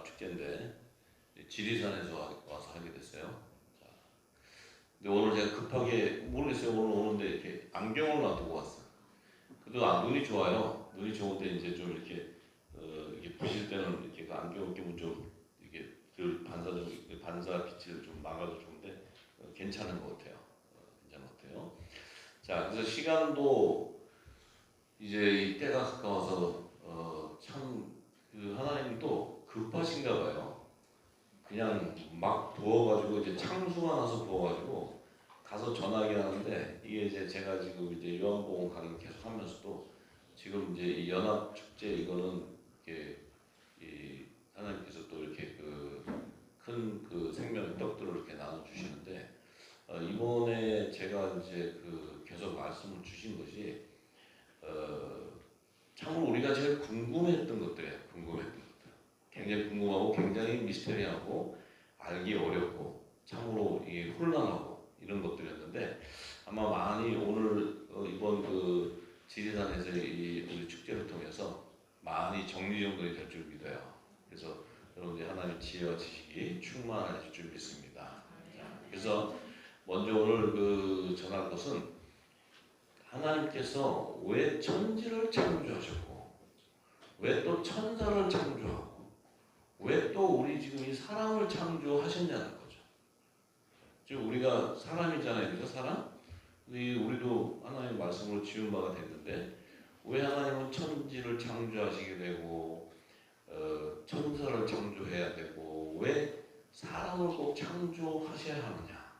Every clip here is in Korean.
축제인데 지리산에서 와서 하게 됐어요. 자, 근데 오늘 제가 급하게 모르겠어요. 오늘 오는데 이렇게 안경을 놔두고 왔어요. 그래도 눈이 좋아요. 눈이 좋은데 이제 좀 이렇게 이렇게 보실 때는 이렇게 그 안경을 끼면 좀 이게 그 반사 빛을 좀 막아도 좋은데 괜찮은 것 같아요. 괜찮은 것 같아요. 자, 그래서 시간도 이제 이 때가 가까워서 참 그 하나님도 급하신가 봐요. 그냥 막 부어가지고 이제 창수가 나서 부어가지고 가서 전하게 하는데 이게 이제 제가 지금 이제 요한복음 강의 계속 하면서도 지금 이제 이 연합 축제 이거는 이렇게 이 하나님께서 또 이렇게 그 큰 그 생명의 떡들을 이렇게 나눠 주시는데 이번에 제가 이제 그 계속 말씀을 주신 것이 참으로 우리가 제일 궁금했던 것들이에요. 궁금했던 것들. 굉장히 궁금하고 굉장히 미스테리하고 알기 어렵고 참으로 이게 혼란하고 이런 것들이었는데 아마 많이 오늘 이번 그 지리산에서 이 우리 축제를 통해서 많이 정리정돈이 될 줄 믿어요. 그래서 여러분들 하나님의 지혜와 지식이 충만하실 줄 믿습니다. 그래서 먼저 오늘 그 전할 것은 하나님께서 왜 천지를 창조하셨고 왜 또 천사를 창조하고 왜 또 우리 지금 이 사람을 창조하셨냐는 거죠. 지금 우리가 사람이잖아요. 그죠? 사람? 우리도 하나님의 말씀으로 지은 바가 됐는데 왜 하나님은 천지를 창조하시게 되고 천사를 창조해야 되고 왜 사람을 꼭 창조하셔야 하느냐.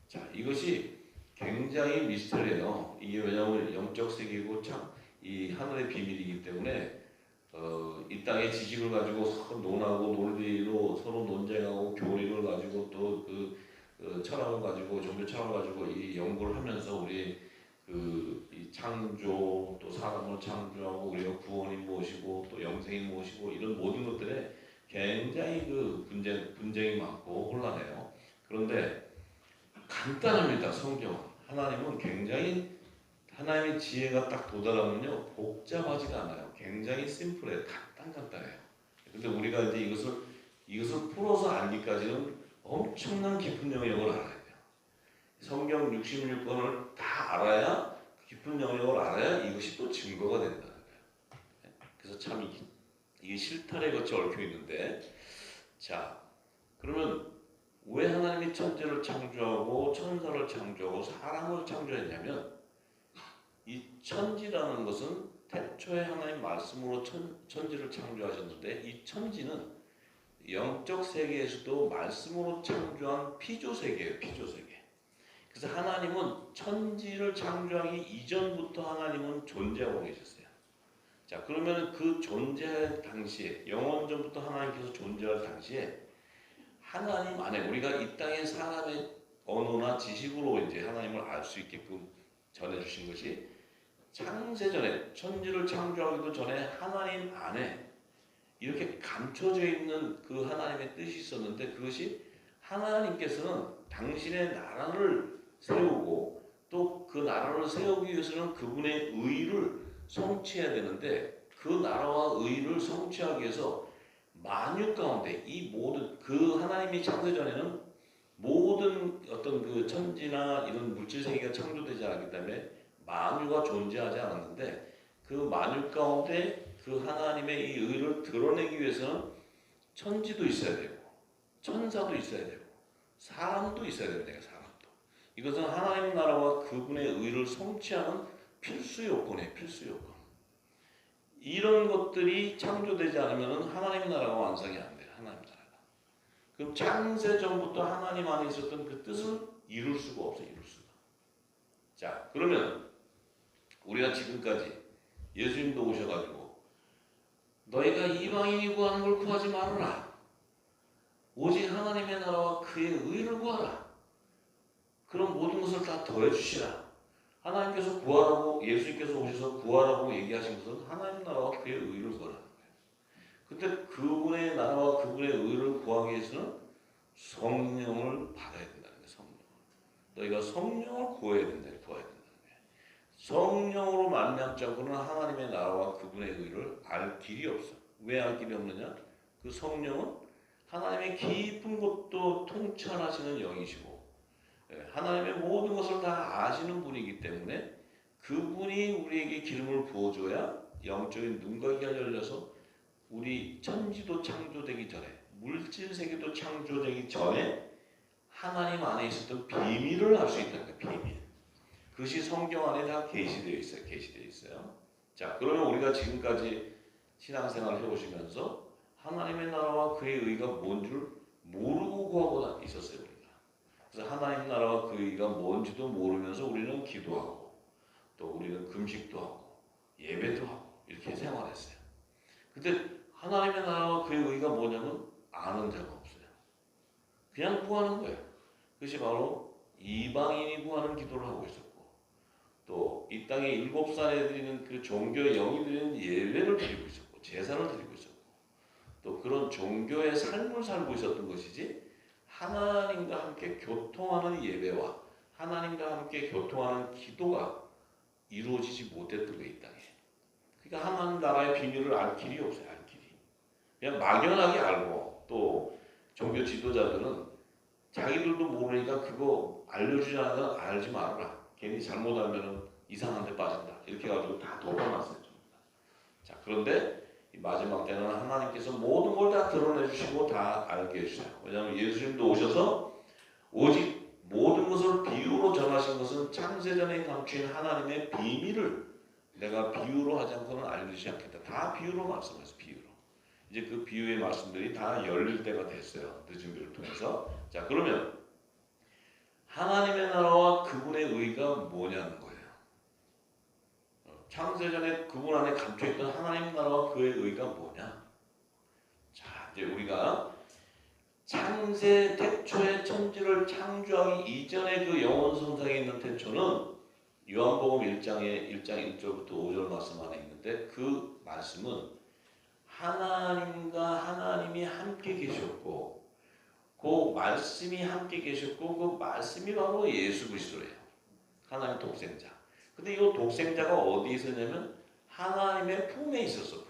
자, 이것이 굉장히 미스터리해요. 이게 왜냐하면 영적 세계고 참 이 하늘의 비밀이기 때문에 이 땅의 지식을 가지고 서로 논하고 논리로 서로 논쟁하고 교리를 가지고 또 철학을 가지고 종교 철학을 가지고 이 연구를 하면서 우리 이 창조 또 사람을 창조하고 우리가 구원이 무엇이고 또 영생이 무엇이고 이런 모든 것들에 굉장히 그 분쟁이 많고 혼란해요. 그런데 간단합니다. 성경은 하나님은 굉장히 하나님의 지혜가 딱 도달하면요 복잡하지가 않아요. 굉장히 심플해요. 간단해요. 근데 우리가 이제 이것을 풀어서 알기까지는 엄청난 깊은 영역을 알아야 돼요. 성경 66권을 다 알아야 깊은 영역을 알아야 이것이 또 증거가 된다는 거예요. 그래서 참 이게 실탄에 거쳐 얽혀 있는데 자 그러면 왜 하나님이 천지를 창조하고 천사를 창조하고 사람을 창조했냐면 이 천지라는 것은 태초에 하나님 말씀으로 천지를 창조하셨는데 이 천지는 영적 세계에서도 말씀으로 창조한 피조세계예요. 피조세계. 그래서 하나님은 천지를 창조하기 이전부터 하나님은 존재하고 계셨어요. 자 그러면 그 존재할 당시에 영원전부터 하나님께서 존재할 당시에 하나님 안에 우리가 이 땅의 사람의 언어나 지식으로 이제 하나님을 알 수 있게끔 전해주신 것이 창세전에 천지를 창조하기도 전에 하나님 안에 이렇게 감춰져 있는 그 하나님의 뜻이 있었는데 그것이 하나님께서는 당신의 나라를 세우고 또 그 나라를 세우기 위해서는 그분의 의를 성취해야 되는데 그 나라와 의를 성취하기 위해서 만유 가운데 이 모든 그 하나님이 창세전에는 모든 어떤 그 천지나 이런 물질 세계가 창조되지 않았기 때문에 만유가 존재하지 않았는데 그 만유 가운데 그 하나님의 이 의를 드러내기 위해서는 천지도 있어야 되고 천사도 있어야 되고 사람도 있어야 됩니다. 사람도. 이것은 하나님 나라와 그분의 의를 성취하는 필수 요건이에요. 필수 요건. 이런 것들이 창조되지 않으면 하나님 나라가 완성이 안 돼요. 하나님 나라가. 그럼 창세 전부터 하나님 안에 있었던 그 뜻을 이룰 수가 없어요. 이룰 수가. 자, 그러면 우리가 지금까지 예수님도 오셔가지고 너희가 이방인이 구하는 걸 구하지 말아라. 오직 하나님의 나라와 그의 의를 구하라. 그럼 모든 것을 다 더해주시라. 하나님께서 구하라고 예수님께서 오셔서 구하라고 얘기하신 것은 하나님 나라와 그의 의를 구하라는 거예요. 근데 그분의 나라와 그분의 의를 구하기 위해서는 성령을 받아야 된다는 거예요. 성령. 너희가 성령을 구해야 된다. 구해야 된다는 거예요. 성령으로 말미암지 않고는 하나님의 나라와 그분의 의를 알 길이 없어. 왜 알 길이 없느냐? 그 성령은 하나님의 깊은 곳도 통찰하시는 영이시고 하나님의 모든 것을 다 아시는 분이기 때문에 그분이 우리에게 기름을 부어줘야 영적인 눈과 귀가 열려서 우리 천지도 창조되기 전에 물질 세계도 창조되기 전에 하나님 안에 있었던 비밀을 알 수 있다는 거예요. 비밀. 그것이 성경 안에 다 계시되어 있어요. 계시되어 있어요. 자, 그러면 우리가 지금까지 신앙생활을 해오시면서 하나님의 나라와 그의 의가 뭔 줄 모르고 구하고 있었어요. 우리가. 그래서 하나님 나라와 그의 의가 뭔지도 모르면서 우리는 기도하고 또 우리는 금식도 하고 예배도 하고 이렇게 생활했어요. 근데 하나님의 나라와 그의 의가 뭐냐면 아는 자가 없어요. 그냥 구하는 거예요. 그것이 바로 이방인이 구하는 기도를 하고 있었고 또 이 땅에 7살에 드리는 그 종교의 영이 드리는 예배를 드리고 있었고 제사를 드리고 있었고 또 그런 종교의 삶을 살고 있었던 것이지 하나님과 함께 교통하는 예배와 하나님과 함께 교통하는 기도가 이루어지지 못했던 거예요. 이 땅에. 그러니까 하나님 나라의 비밀을 알 길이 없어요. 알 길이. 그냥 막연하게 알고 또 종교 지도자들은 자기들도 모르니까 그거 알려주지 않으면 알지 말아라. 괜히 잘못 알면 이상한 데 빠진다. 이렇게 해가지고 다 덮어놨어요. 자, 그런데 이 마지막 때는 하나님께서 모든 걸 다 드러내 주시고 다 알게 해주세요. 왜냐하면 예수님도 오셔서 오직 모든 것을 비유로 전하신 것은 창세전에 감추인 하나님의 비밀을 내가 비유로 하지 않고는 알려주지 않겠다. 다 비유로 말씀하셨어요. 비유로. 이제 그 비유의 말씀들이 다 열릴 때가 됐어요. 늦은 비를 통해서. 자, 그러면 하나님의 나라와 그분의 의가 뭐냐는 거예요. 창세전에 그분 안에 감춰있던 하나님 나라와 그의 의가 뭐냐? 자, 이제 우리가 창세 태초의 천지를 창조하기 이전에 그 영원 선상에 있는 태초는 요한복음 1장의 1장 1절부터 5절 말씀 안에 있는데 그 말씀은 하나님과 하나님이 함께 계셨고 그 말씀이 함께 계셨고 그 말씀이 바로 예수 그리스도예요. 하나님 독생자. 근데 이 독생자가 어디에 있었냐면 하나님의 품에 있었어.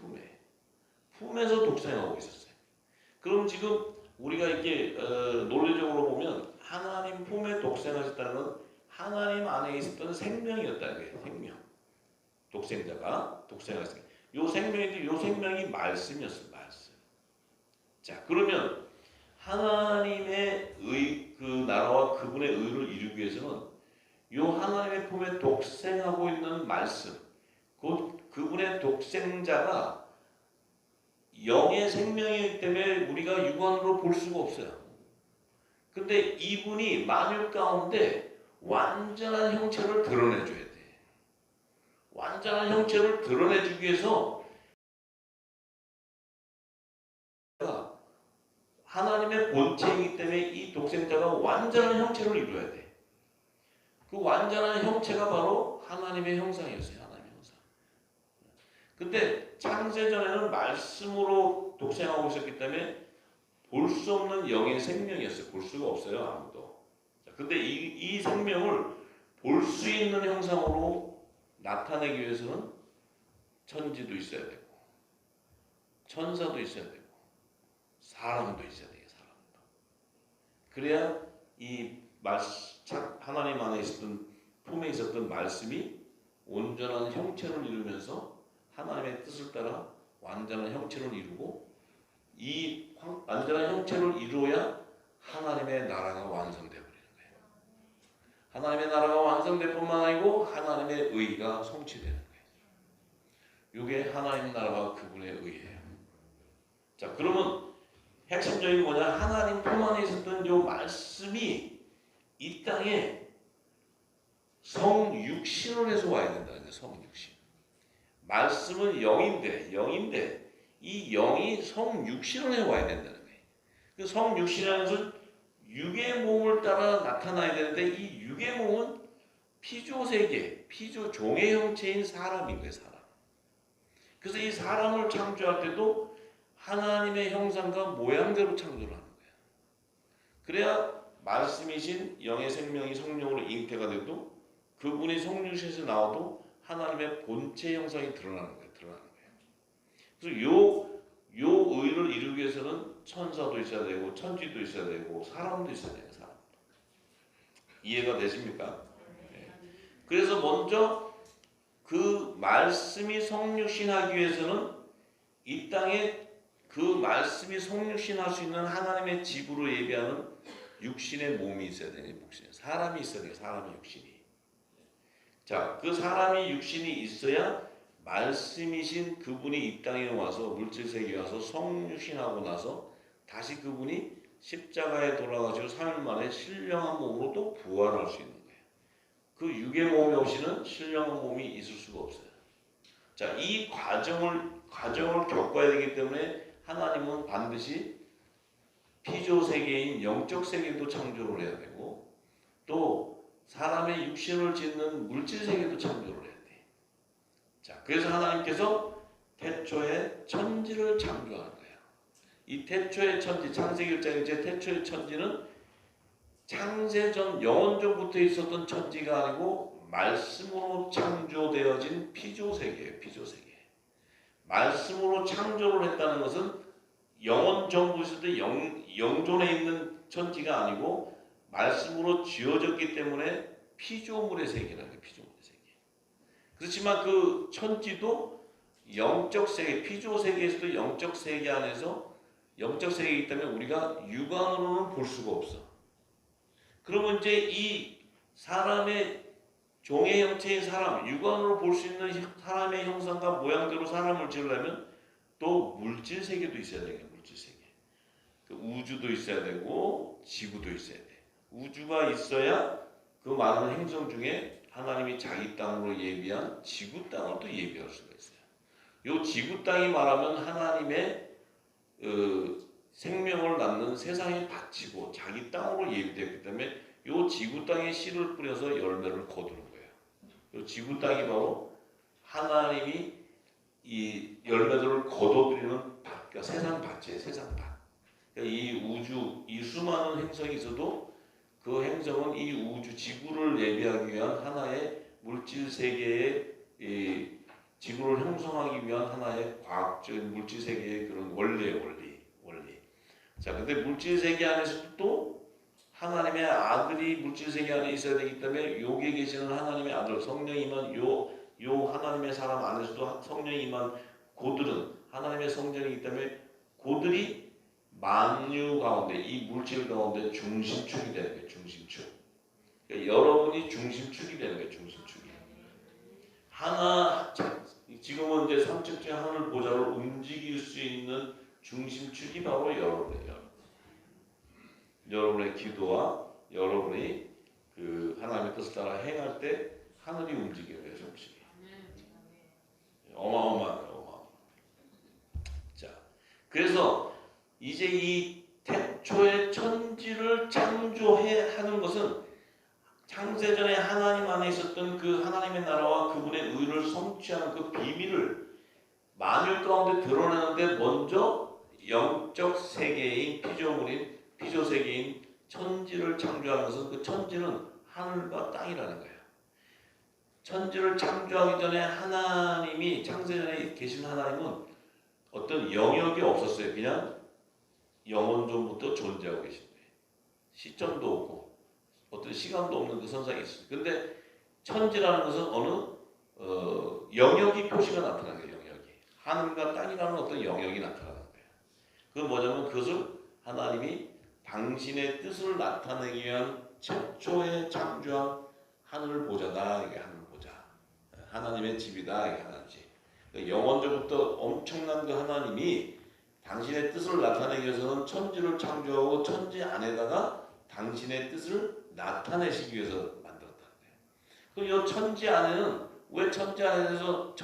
품에서 독생하고 있었어요. 그럼 지금 우리가 이렇게 논리적으로 보면 하나님 품에 독생하셨다는 건 하나님 안에 있었던 생명이었다는 거예요. 생명. 독생자가 독생하셨어요. 요 생명인데 요 생명이 말씀이었어요. 말씀. 자, 그러면 하나님의 그 나라와 그분의 의를 이루기 위해서는 요 하나님의 품에 독생하고 있는 말씀, 그분의 독생자가 영의 생명이기 때문에 우리가 육안으로 볼 수가 없어요. 근데 이분이 만유 가운데 완전한 형체를 드러내줘야 돼. 완전한 형체를 드러내주기 위해서 하나님의 본체이기 때문에 이 독생자가 완전한 형체를 이루어야 돼. 그 완전한 형체가 바로 하나님의 형상이었어요. 하나님의 형상. 근데 창세전에는 말씀으로 독생하고 있었기 때문에 볼 수 없는 영의 생명이었어요. 볼 수가 없어요. 아무도. 근데 이 생명을 볼 수 있는 형상으로 나타내기 위해서는 천지도 있어야 되고 천사도 있어야 되고 사람도 있어야 돼요. 사람도. 그래야 이 하나님 안에 있었던 품에 있었던 말씀이 온전한 형체를 이루면서 하나님의 뜻을 따라 완전한 형체를 이루고 이 완전한 형체를 이루어야 하나님의 나라가 완성되어 버리는 거예요. 하나님의 나라가 완성될 뿐만 아니고 하나님의 의가 성취되는 거예요. 이게 하나님 나라와 그분의 의예요. 자, 그러면 핵심적인 뭐냐? 하나님 품 안에 있었던 이 말씀이 이 땅에 성육신을 해서 와야 된다는 거예요. 성육신. 말씀은 영인데 이 영이 성육신을 해 와야 된다는 거예요. 그 성육신이라는 것은 육의 몸을 따라 나타나야 되는데 이 육의 몸은 피조세계, 피조종의 형체인 사람인 거예요. 사람. 그래서 이 사람을 창조할 때도 하나님의 형상과 모양대로 창조를 하는 거예요. 그래야 말씀이신 영의 생명이 성령으로 잉태가 돼도 그분이 성육신에서 나와도 하나님의 본체 형상이 드러나는 거예요. 그래서 요 의를 이루기 위해서는 천사도 있어야 되고 천지도 있어야 되고 사람도 있어야 돼요. 사람. 이해가 되십니까? 네. 그래서 먼저 그 말씀이 성육신하기 위해서는 이 땅에 그 말씀이 성육신할 수 있는 하나님의 집으로 예비하는 육신의 몸이 있어야 되는 목신. 사람이 있어야 돼요. 사람의 육신이. 자, 그 사람이 육신이 있어야 말씀이신 그분이 이 땅에 와서 물질 세계에 와서 성육신하고 나서 다시 그분이 십자가에 돌아가시고 3일 만에 신령한 몸으로 또 부활할 수 있는 거예요. 그 육의 몸이 없이는 신령한 몸이 있을 수가 없어요. 자, 이 과정을 겪어야 되기 때문에 하나님은 반드시 피조 세계인 영적 세계도 창조를 해야 되고 또 사람의 육신을 짓는 물질 세계도 창조를 해야 돼. 자, 그래서 하나님께서 태초에 천지를 창조하는 거예요. 이 태초의 천지, 창세기 1장 이제 태초의 천지는 창세전 영원전부터 있었던 천지가 아니고 말씀으로 창조되어진 피조세계예요. 피조세계. 말씀으로 창조를 했다는 것은 영원전부터 있었던 영존에 있는 천지가 아니고 말씀으로 지어졌기 때문에 피조물의 세계라는 거예요. 피조물의 세계. 그렇지만 그 천지도 영적 세계, 피조 세계에서도 영적 세계 안에서 영적 세계이기 때문에 우리가 육안으로는 볼 수가 없어. 그러면 이제 이 사람의 종의 형체인 사람, 육안으로 볼 수 있는 사람의 형상과 모양대로 사람을 지으려면 또 물질 세계도 있어야 되겠네. 물질 세계. 그 우주도 있어야 되고 지구도 있어야 돼. 우주가 있어야 그 많은 행성 중에 하나님이 자기 땅으로 예비한 지구 땅을 또 예비할 수가 있어요. 이 지구 땅이 말하면 하나님의 생명을 낳는 세상의 밭이고 자기 땅으로 예비되었기 때문에 이 지구 땅에 씨를 뿌려서 열매를 거두는 거예요. 이 지구 땅이 바로 하나님이 이 열매들을 거둬들이는 밭, 그러니까 세상 밭이에요. 세상 밭. 그러니까 이 우주, 이 수많은 행성이 있어도 그 행성은 이 우주, 지구를 예비하기 위한 하나의 물질 세계의 지구를 형성하기 위한 하나의 과학적인 물질 세계의 그런 원리. 자, 근데 물질 세계 안에서도 또 하나님의 아들이 물질 세계 안에 있어야 되기 때문에 여기에 계시는 하나님의 아들 성령이 임한 요 하나님의 사람 안에서도 성령이 임한 고들은 하나님의 성전이기 때문에 고들이 만유 가운데 이 물질 가운데 중심축이 되는 거예요. 중심축. 그러니까 여러분이 중심축이 되는 거예요. 중심축이. 지금은 이제 삼척째 하늘 보좌를 움직일 수 있는 중심축이 바로 여러분이에요. 여러분의 기도와 여러분이 그 하나님의 뜻을 따라 행할 때 하늘이 움직여요. 중심이. 어마어마해요. 자, 그래서 이제 이 태초의 천지를 창조해 하는 것은 창세전에 하나님 안에 있었던 그 하나님의 나라와 그분의 의를 성취하는 그 비밀을 만유 가운데 드러내는데 먼저 영적 세계인 피조물인 피조 세계인 천지를 창조하는 것은 그 천지는 하늘과 땅이라는 거예요. 천지를 창조하기 전에 하나님이 창세전에 계신 하나님은 어떤 영역이 없었어요. 그냥 영원전부터 존재하고 계신 거예요. 시점도 없고 어떤 시간도 없는 그 선상에 있어요. 근데 천지라는 것은 어느 영역이 표시가 나타나는 거예요. 영역이. 하늘과 땅이라는 어떤 영역이 나타나는 거예요. 그 뭐냐면 그것을 하나님이 당신의 뜻을 나타내기 위한 최초의 창조한 하늘 보좌다. 이게 하늘 보좌. 하나님의 집이다. 이게 하나님 집. 영원전부터 엄청난 그 하나님이 당신의 뜻을 나타내기 위해서는 천지를 창조하고 천지 안에다가 당신의 뜻을 나타내시기 위해서 만들었다는 거예요. 그 천지 안에는 왜 천지 안에서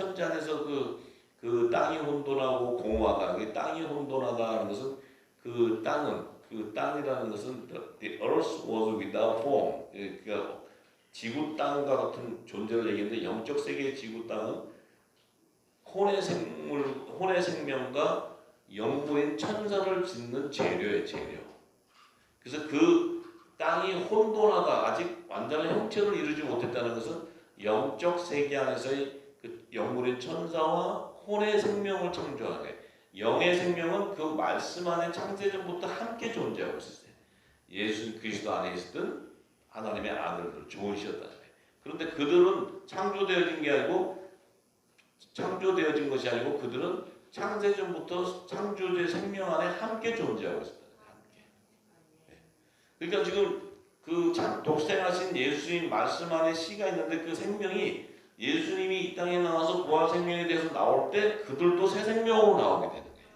그 땅이 혼돈하고 공허하다. 그 땅이 혼돈하다는 것은 그 땅이라는 것은 the earth was without form. 그러니까 지구 땅과 같은 존재를 얘기했는데 영적 세계의 지구 땅은 혼의 생명과 영구인 천사를 짓는 재료예요. 재료. 그래서 그 땅이 혼돈하다 아직 완전한 형체를 이루지 못했다는 것은 영적 세계 안에서의 그 영구인 천사와 혼의 생명을 창조하는 거예요. 영의 생명은 그 말씀 안에 창세전부터 함께 존재하고 있었어요. 예수 그리스도 안에 있었던 하나님의 아들들, 좋으셨다. 그런데 그들은 창조되어진 게 아니고 창조되어진 것이 아니고 그들은 창세전부터 창조주의 생명 안에 함께 존재하고 있었다. 함께. 그러니까 지금 그 독생하신 예수님 말씀 안에 씨가 있는데 그 생명이 예수님이 이 땅에 나와서 부활 생명에 대해서 나올 때 그들도 새 생명으로 나오게 되는 거예요.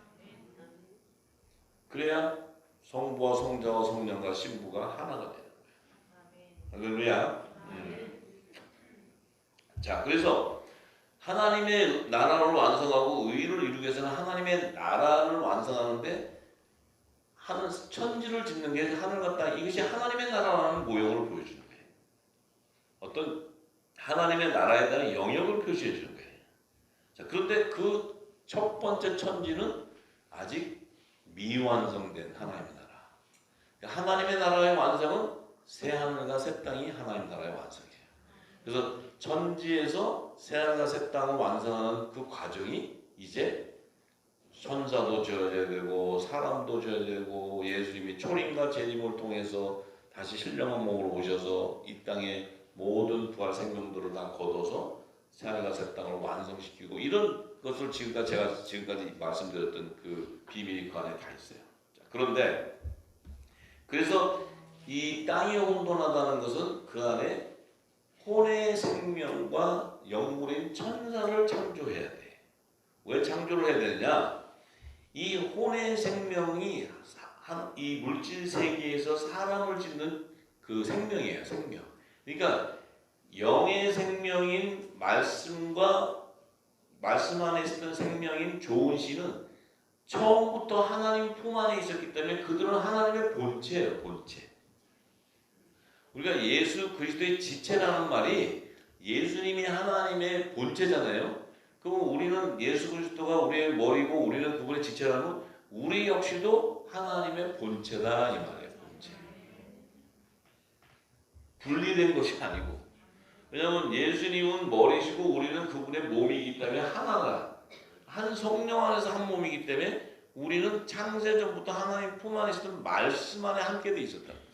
그래야 성부와 성자와 성령과 신부가 하나가 되는 거예요. 할렐루야. 자, 그래서 하나님의 나라를 완성하고 의를 이루기 위해서는 하나님의 나라를 완성하는데 하늘 천지를 짓는 게 하늘과 땅, 이것이 하나님의 나라라는 모형을 보여주는 거예요. 어떤 하나님의 나라에 대한 영역을 표시해 주는 거예요. 자, 그런데 그 첫 번째 천지는 아직 미완성된 하나님의 나라. 하나님의 나라의 완성은 새 하늘과 새 땅이 하나님의 나라의 완성이에요. 그래서 천지에서 새 하늘과 새 땅을 완성하는 그 과정이 이제 천사도 지어져야 되고 사람도 지어야 되고 예수님이 초림과 재림을 통해서 다시 신령한 몸으로 오셔서 이 땅에 모든 부활 생명들을 다 거둬서 새 하늘과 새 땅을 완성시키고 이런 것을 제가 지금까지 말씀드렸던 그 비밀이 그 안에 다 있어요. 자, 그런데 그래서 이 땅이 혼돈하다는 것은 그 안에 혼의 생명과 영물인 천사를 창조해야 돼. 왜 창조를 해야 되느냐? 이 혼의 생명이 이 물질 세계에서 사람을 짓는 그 생명이에요. 생명. 그러니까 영의 생명인 말씀과 말씀 안에 있었던 생명인 좋은 씨는 처음부터 하나님 품 안에 있었기 때문에 그들은 하나님의 본체예요. 본체. 우리가 예수 그리스도의 지체라는 말이 예수님이 하나님의 본체잖아요. 그럼 우리는 예수 그리스도가 우리의 머리고 우리는 그분의 지체라면 우리 역시도 하나님의 본체다 이 말이에요. 본체. 분리된 것이 아니고. 왜냐하면 예수님은 머리시고 우리는 그분의 몸이기 때문에 하나가 한 성령 안에서 한 몸이기 때문에 우리는 창세 전부터 하나님 품 안에 있었던 말씀 안에 함께 돼 있었다는 거예요.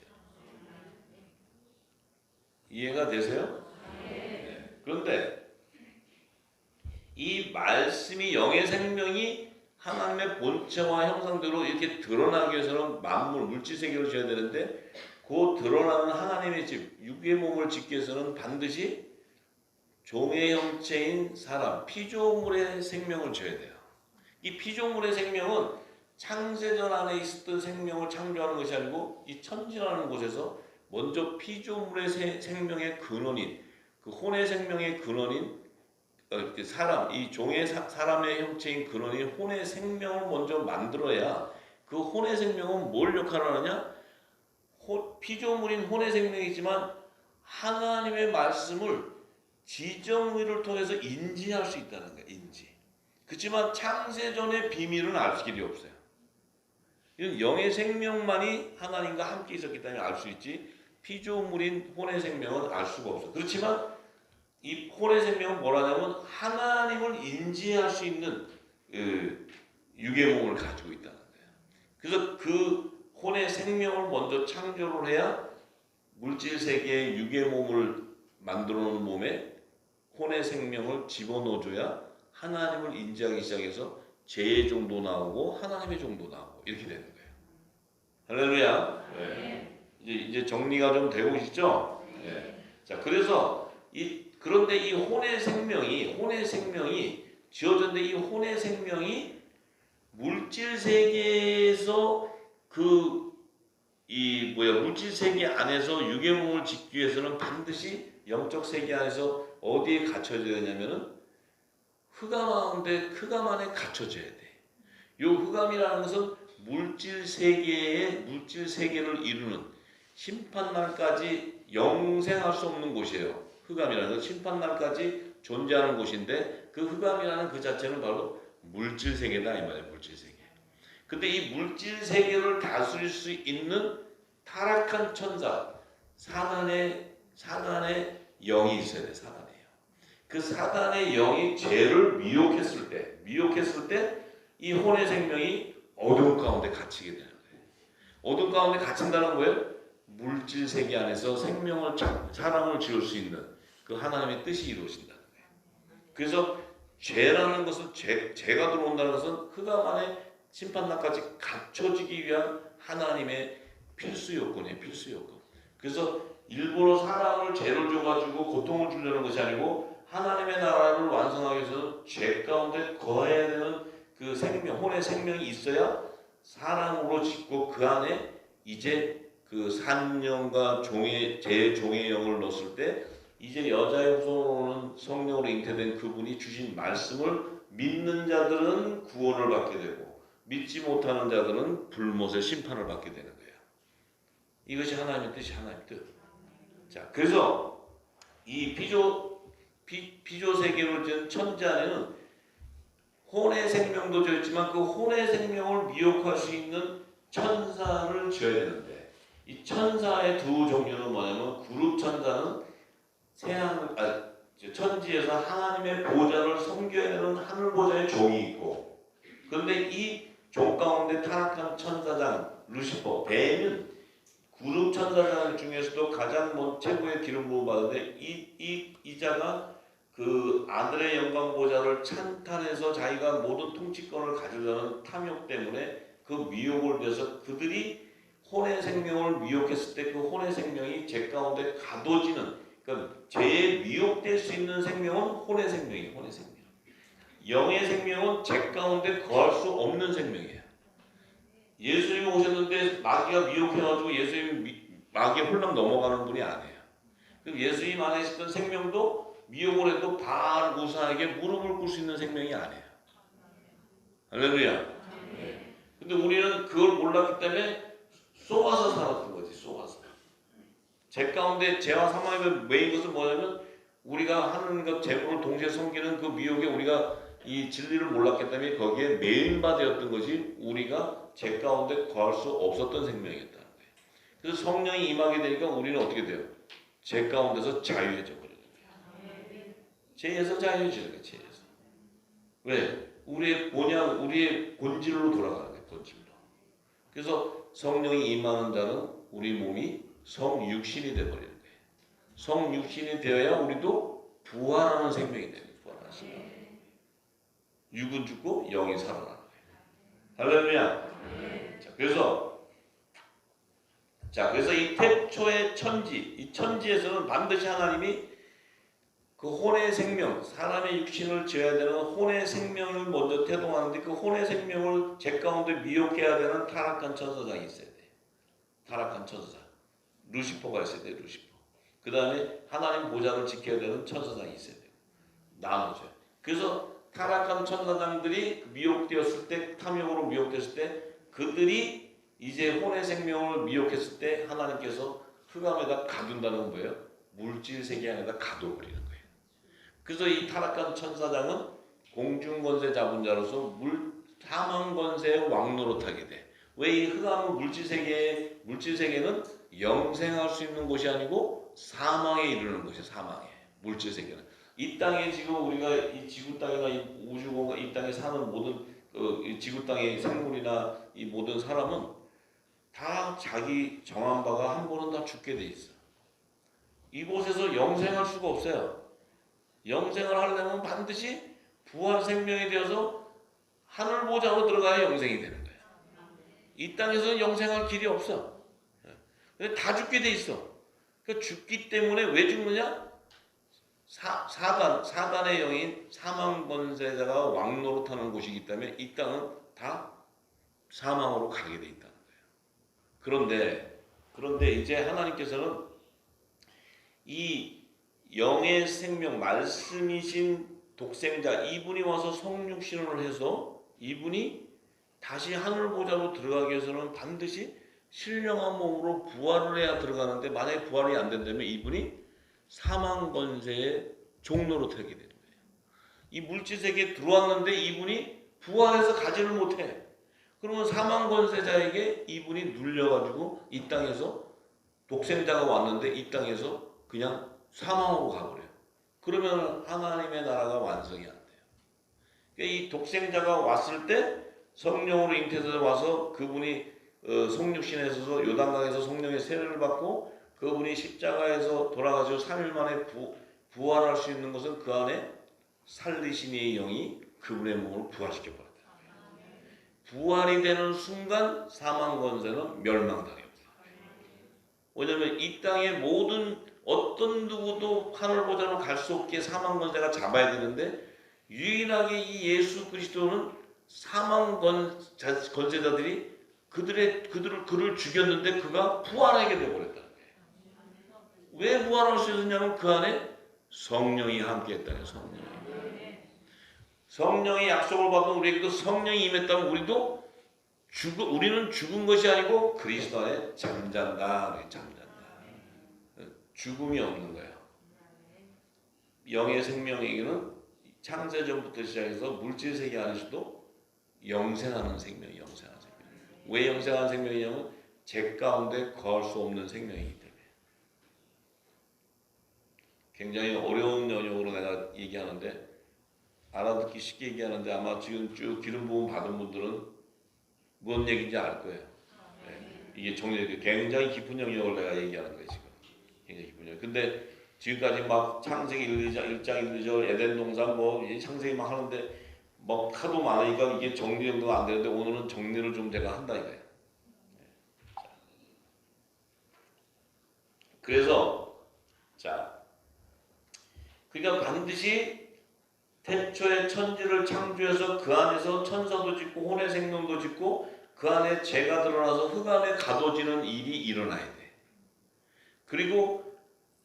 이해가 되세요? 네. 그런데 이 말씀이 영의 생명이 하나님의 본체와 형상대로 이렇게 드러나기 위해서는 만물, 물질 세계를 지어야 되는데 그 드러나는 하나님의 집, 육의 몸을 짓기 위해서는 반드시 종의 형체인 사람, 피조물의 생명을 지어야 돼요. 이 피조물의 생명은 창세전 안에 있었던 생명을 창조하는 것이 아니고 이 천지라는 곳에서 먼저 피조물의 생명의 근원인, 그 혼의 생명의 근원인 사람, 이 종의 사람의 형체인 근원인 혼의 생명을 먼저 만들어야 그 혼의 생명은 뭘 역할을 하느냐? 피조물인 혼의 생명이지만 하나님의 말씀을 지정의를 통해서 인지할 수 있다는 거예요. 인지. 그렇지만 창세전의 비밀은 알 길이 없어요. 이건 영의 생명만이 하나님과 함께 있었기 때문에 알 수 있지 피조물인 혼의 생명은 알 수가 없어요. 그렇지만 이 혼의 생명은 뭐라냐면 하나님을 인지할 수 있는 육의 몸을 가지고 있다는 거예요. 그래서 그 혼의 생명을 먼저 창조를 해야 물질 세계의 육의 몸을 만들어 놓은 몸에 혼의 생명을 집어넣어줘야 하나님을 인지하기 시작해서 죄의 종도 나오고 하나님의 종도 나오고 이렇게 되는 거예요. 할렐루야. 네. 이제 정리가 좀 되고 있죠? 네. 자, 그래서 그런데 이 혼의 생명이 지어졌는데 이 혼의 생명이 물질 세계에서 물질 세계 안에서 육의 몸을 짓기 위해서는 반드시 영적 세계 안에서 어디에 갇혀져야 되냐면은 흑암 안에 갇혀져야 돼. 이 흑암이라는 것은 물질 세계를 이루는 심판날까지 영생할 수 없는 곳이에요. 흑암이라는 건 심판날까지 존재하는 곳인데 그 흑암이라는 그 자체는 바로 물질 세계다 이 말이에요. 물질 세계. 근데 이 물질 세계를 다스릴 수 있는 타락한 천사 사단의 영이 있어야 돼. 사단의 영. 그 사단의 영이 죄를 미혹했을 때 이 혼의 생명이 어둠 가운데 갇히게 되는 거예요. 어둠 가운데 갇힌다는 거예요. 물질 세계 안에서 생명을 사람을 지을 수 있는 그 하나님의 뜻이 이루어진다는 거예요. 그래서 죄라는 것은 죄가 들어온다는 것은 흑암 안에 심판날까지 갇혀지기 위한 하나님의 필수 요건이에요. 필수 요건. 그래서 일부러 사람을 죄를 줘가지고 고통을 주려는 것이 아니고 하나님의 나라를 완성하기 위해서는 죄 가운데 거해야 되는 그 생명, 혼의 생명이 있어야 사람으로 짓고 그 안에 이제 그 산영과 제 종의 영을 넣었을 때 이제 여자의 후손으로는 성령으로 잉태된 그분이 주신 말씀을 믿는 자들은 구원을 받게 되고 믿지 못하는 자들은 불못의 심판을 받게 되는 거예요. 이것이 하나님의 뜻이 하나님의 뜻. 자, 그래서 이 피조 세계로 된 천지 안에는 혼의 생명도 지었지만 그 혼의 생명을 미혹할 수 있는 천사를 지어야 되는데 이 천사의 두 종류는 뭐냐면 그룹 천사는 천지에서 하나님의 보좌를 섬겨야 되는 하늘 보좌의 종이 있고 그런데 이 종 가운데 타락한 천사장 루시퍼 뱀은 그룹 천사장 중에서도 가장 최고의 기름 부음 받는데 이 자가 그 아들의 영광 보좌를 찬탈해서 자기가 모든 통치권을 가지려는 탐욕 때문에 그 미혹을 돼서 그들이 혼의 생명을 미혹했을 때 그 혼의 생명이 죄 가운데 가둬지는 그러니까 죄에 미혹될 수 있는 생명은 혼의 생명이에요. 혼의 생명. 영의 생명은 죄 가운데 거할 수 없는 생명이에요. 예수님이 오셨는데 마귀가 미혹해가지고 예수님이 마귀에 홀랑 넘어가는 분이 아니에요. 예수님 안에 있었던 생명도 미혹을 해도 바알 우사에게 무릎을 꿇을 수 있는 생명이 아니에요. 할렐루야. 근데 우리는 그걸 몰랐기 때문에 속아서 살았던 거지. 속아서. 죄 가운데 죄와 사망의 메인 것은 뭐냐면 우리가 하나님과 재물을 동시에 섬기는 그 미혹에 우리가 이 진리를 몰랐기 때문에 거기에 매인바 되었던 것이 우리가 죄 가운데 거할 수 없었던 생명이었다는 거예요. 그래서 성령이 임하게 되니까 우리는 어떻게 돼요? 죄 가운데서 자유해져 버리는 거예요. 죄에서 자유해지는 거예요. 죄에서. 왜? 우리의 본향, 우리의 본질로 돌아가는 거예요. 본질로. 그래서 성령이 임하는 자는 우리 몸이 성육신이 되어버리는 거예요. 성육신이 되어야 우리도 부활하는 생명이 됩니다. 부활하시는 거예요. 육은 죽고 영이 살아나는 거예요. 할렐루야. 그래서 이 태초의 천지, 이 천지에서는 반드시 하나님이 그 혼의 생명, 사람의 육신을 지어야 되는 혼의 생명을 먼저 태동하는데 그 혼의 생명을 죄 가운데 미혹해야 되는 타락한 천사장이 있어야 돼요. 타락한 천사장. 루시퍼가 있어야 돼요. 루시퍼. 그 다음에 하나님 보좌를 지켜야 되는 천사장이 있어야 돼요. 나눠져요. 그래서 타락한 천사장들이 미혹되었을 때, 탐욕으로 미혹됐을 때 그들이 이제 혼의 생명을 미혹했을 때 하나님께서 흑암에다 가둔다는 건 뭐예요? 물질 세계 안에다 가둬버리는 거예요. 그래서 이 타락한 천사장은 공중권세 잡은 자로서 사망권세의 왕노릇하게 돼. 왜 이 흑암은 물질 세계는 영생할 수 있는 곳이 아니고 사망에 이르는 곳이에요. 사망에. 물질 세계는. 이 땅에 지금 우리가 이 지구 땅이나 이 우주공간 이 땅에 사는 모든 이 지구 땅의 생물이나 이 모든 사람은 다 자기 정한 바가 한 번은 다 죽게 돼 있어. 이곳에서 영생할 수가 없어요. 영생을 하려면 반드시 부활 생명이 되어서 하늘 보좌로 들어가야 영생이 되는 거예요. 이 땅에서는 영생할 길이 없어. 근데 다 죽게 돼 있어. 그러니까 죽기 때문에 왜 죽느냐? 사단의 영인 사망 권세자가 왕노릇하는 곳이기 때문에 이 땅은 다 사망으로 가게 돼 있다는 거예요. 그런데 이제 하나님께서는 이 영의 생명 말씀이신 독생자 이분이 와서 성육신을 해서 이분이 다시 하늘 보좌로 들어가기 위해서는 반드시 신령한 몸으로 부활을 해야 들어가는데 만약에 부활이 안 된다면 이분이 사망 권세의 종노릇하게 되는 거예요. 이 물질 세계에 들어왔는데 이분이 부활해서 가지를 못해. 그러면 사망 권세자에게 이분이 눌려가지고 이 땅에서 독생자가 왔는데 이 땅에서 그냥 사망으로 가버려요. 그러면 하나님의 나라가 완성이 안 돼요. 그러니까 이 독생자가 왔을 때 성령으로 잉태되어 와서 그분이 성육신에 있어서 요단강에서 성령의 세례를 받고 그분이 십자가에서 돌아가시고 3일 만에 부활할 수 있는 것은 그 안에 살리신 이의 영이 그분의 몸을 부활시켜 버렸다. 부활이 되는 순간 사망 권세는 멸망당합니다. 왜냐하면 이 땅의 모든 어떤 누구도 하늘 보좌로 갈 수 없게 사망 권세가 잡아야 되는데 유일하게 이 예수 그리스도는 사망 권세자들이 그를 죽였는데 그가 부활하게 되어버렸다는 거예요. 왜 부활할 수 있었냐면 그 안에 성령이 함께했다는 거예요. 성령의 약속을 받은 우리에게도 성령이 임했다면 우리는 죽은 것이 아니고 그리스도 안에 잠잔다. 죽음이 없는 거예요. 영의 생명에게는 창세전부터 시작해서 물질 세계 안에서도 영생하는 생명이 영생하는 생명. 왜 영생하는 생명이냐면 죄 가운데 거할 수 없는 생명이기 때문에. 굉장히 어려운 영역으로 내가 얘기하는데 알아듣기 쉽게 얘기하는데 아마 지금 쭉 기름 부음 받은 분들은 무슨 얘기인지 알 거예요. 네. 이게 굉장히 깊은 영역을 내가 얘기하는 거예요 지금. 굉장히 깊은 영역. 근데 지금까지 막 창세기 1장 1절 에덴 동산 창세기 막 하는데 막 하도 많으니까 이게 정리가 안 되는데 오늘은 정리를 좀 제가 한다 이거예요. 그래서 그러니까 반드시 태초에 천지를 창조해서 그 안에서 천사도 짓고 혼의 생명도 짓고 그 안에 죄가 드러나서 흙 안에 가둬지는 일이 일어나야 돼. 그리고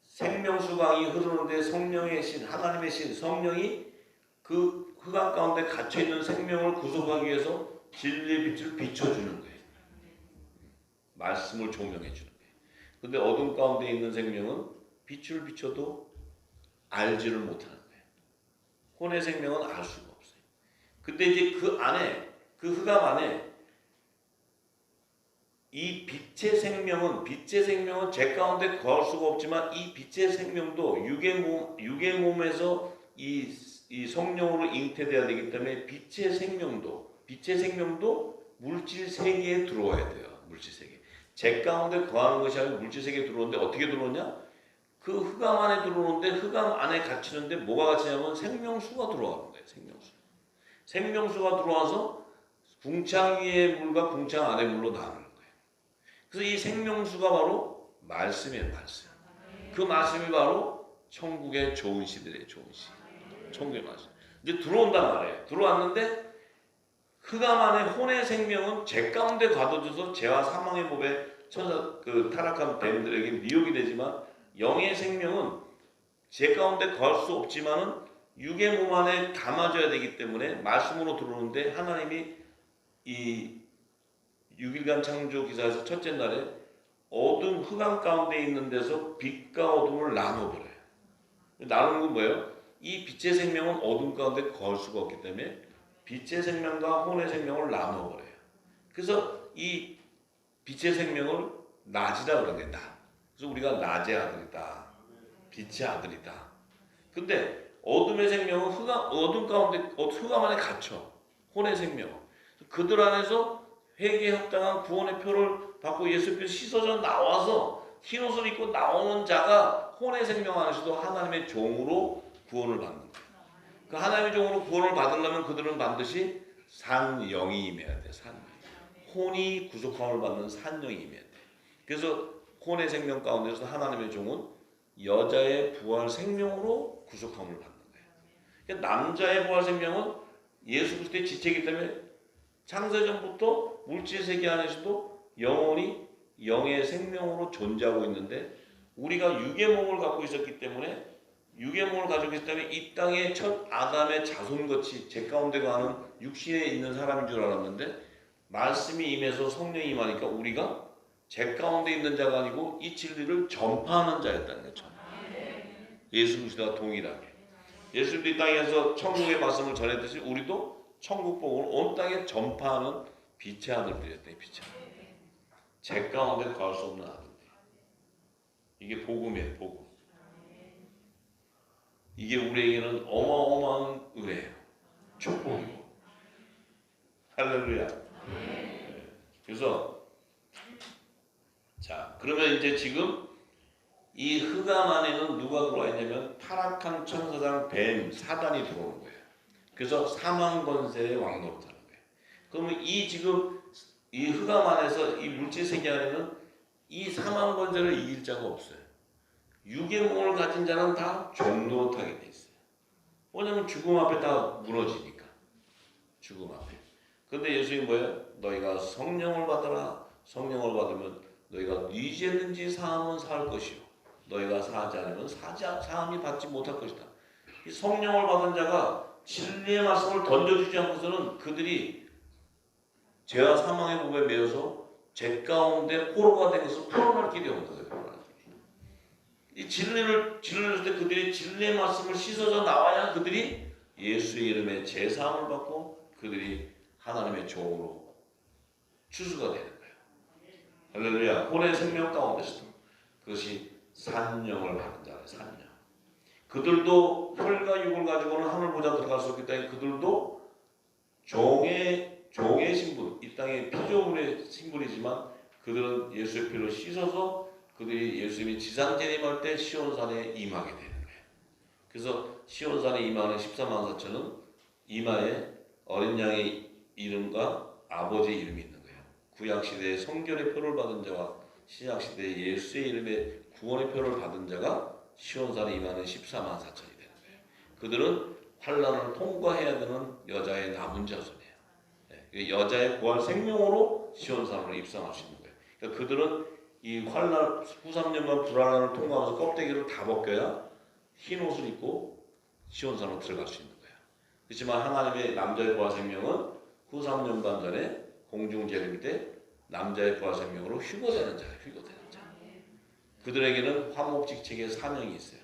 생명수강이 흐르는데 성령의 신, 하나님의 신, 성령이 그 흑암 가운데 갇혀있는 생명을 구속하기 위해서 진리의 빛을 비춰주는 거예요. 말씀을 조명해 주는 거예요. 근데 어둠 가운데 있는 생명은 빛을 비춰도 알지를 못하는 거예요. 혼의 생명은 알 수가 없어요. 근데 이제 그 안에, 그 흑암 안에 이 빛의 생명은 죄 가운데 거할 수가 없지만 이 빛의 생명도 육의 몸에서 이 성령으로 잉태돼야 되기 때문에 빛의 생명도 물질 세계에 들어와야 돼요. 물질 세계. 죄 가운데 거하는 것이 아니고 물질 세계에 들어오는데 어떻게 들어오냐? 그 흑암 안에 들어오는데 흑암 안에 갇히는데 뭐가 갇히냐면 생명수가 들어가는 거예요. 생명수가 들어와서 궁창 위의 물과 궁창 아래 물로 나누는 거예요. 그래서 이 생명수가 바로 말씀이에요. 말씀. 그 말씀이 바로 천국의 좋은 시들이에요. 좋은 시. 천국의 말씀. 이제 들어온단 말이에요. 들어왔는데 흑암 안에 혼의 생명은 죄 가운데 가둬져서 죄와 사망의 법에 타락한 뱀들에게 미혹이 되지만 영의 생명은 죄 가운데 거할 수 없지만은 육의 몸 안에 담아져야 되기 때문에 말씀으로 들어오는데 하나님이 이 6일간 창조 기사에서 첫째 날에 어둠 흑암 가운데 있는 데서 빛과 어둠을 나눠버려요. 나누는 건 뭐예요? 이 빛의 생명은 어둠 가운데 거할 수가 없기 때문에 빛의 생명과 혼의 생명을 나눠버려요. 그래서 이 빛의 생명을 낮이라 그러는 거예요. 낮. 그래서 우리가 낮의 아들이다. 빛의 아들이다. 근데 어둠의 생명은 어둠 가운데 흑암 안에 갇혀. 혼의 생명. 그들 안에서 회개에 합당한 구원의 표를 받고 예수께서 씻어져 나와서 흰옷을 입고 나오는 자가 혼의 생명 안에서도 하나님의 종으로 구원을 받는 거예요. 그 하나님의 종으로 구원을 받으려면 그들은 반드시 산영이 임해야 돼. 산영. 혼이 구속함을 받는 산영이 임해야 돼. 그래서 혼의 생명 가운데서 하나님의 종은 여자의 부활 생명으로 구속함을 받는 거예요. 그러니까 남자의 부활 생명은 예수 그리스도의 지체이기 때문에 창세전부터 물질 세계 안에서도 영원히 영의 생명으로 존재하고 있는데 우리가 육의 몸을 갖고 있었기 때문에 육의 몸을 가지고 있기 때문에 이 땅의 첫 아담의 자손같이 죄 가운데 가는 육신에 있는 사람인 줄 알았는데 말씀이 임해서 성령이 임하니까 우리가 죄 가운데 있는 자가 아니고 이 진리를 전파하는 자였다는 거죠. 예수 그리스도와 동일하게. 예수도 이 땅에서 천국의 말씀을 전했듯이 우리도 천국 복음을 온 땅에 전파하는 빛의 아들들이었다. 빛의 아들. 죄 가운데 거할 수 없는 아들들. 이게 복음이에요. 복음. 이게 우리에게는 어마어마한 은혜예요. 축복이고. 할렐루야. 그래서 자, 그러면 이제 지금 이 흑암 안에는 누가 들어와 있냐면 타락한 천사장 뱀 사단이 들어오는 거예요. 그래서 사망 권세의 왕노릇하는 거예요. 그러면 이 지금 이 흑암 안에서 이 물질 세계 안에는 이 사망 권세를 이길 자가 없어요. 육의 몸을 가진 자는 다 종노릇하게 돼 있어요. 왜냐면 죽음 앞에 다 무너지니까. 죽음 앞에. 근데 예수님이 뭐예요? 너희가 성령을 받아라. 성령을 받으면 너희가 네 죄든지 사함은 사할 것이요. 너희가 사하지 않으면 사함이 받지 못할 것이다. 이 성령을 받은 자가 진리의 말씀을 던져주지 않고서는 그들이 죄와 사망의 법에 매여서 죄 가운데 포로가 되면서 풀어날 길이 없는 거예요. 이 진리를 줄 때 그들이 진리의 말씀을 씻어져 나와야 그들이 예수의 이름에 제사함을 받고 그들이 하나님의 종으로 추수가 되는 거예요. 할렐루야. 본의 생명 가운데서도 그것이 산령을 받은 자예요. 산령. 그들도 혈과 육을 가지고는 하늘 보좌 들어갈 수 없기 때문에 그들도 종의 신분, 이 땅의 피조물의 신분이지만 그들은 예수의 피로 씻어서 그들이 예수님이 지상 재림할 때 시온산에 임하게 되는 거예요. 그래서 시온산에 임하는 14만 4천은 이마에 어린 양의 이름과 아버지의 이름이 있는 거예요. 구약시대에 성결의 표를 받은 자와 신약시대에 예수의 이름에 구원의 표를 받은 자가 시온산에 임하는 14만 4천이 되는 거예요. 그들은 환난을 통과해야 되는 여자의 남은 자손이에요. 여자의 부활 생명으로 시온산으로 입성할 수 있는 거예요. 그러니까 그들은 이 환난 후 3년간 불안을 통과하면서 껍데기를 다 벗겨야 흰 옷을 입고 시온산으로 들어갈 수 있는 거예요. 그렇지만 하나님의 남자의 부활 생명은 후 3년 반 전에 공중 재림 때 남자의 부활 생명으로 휴거되는 자예요. 휴거되는 자. 그들에게는 화목직책의 사명이 있어요.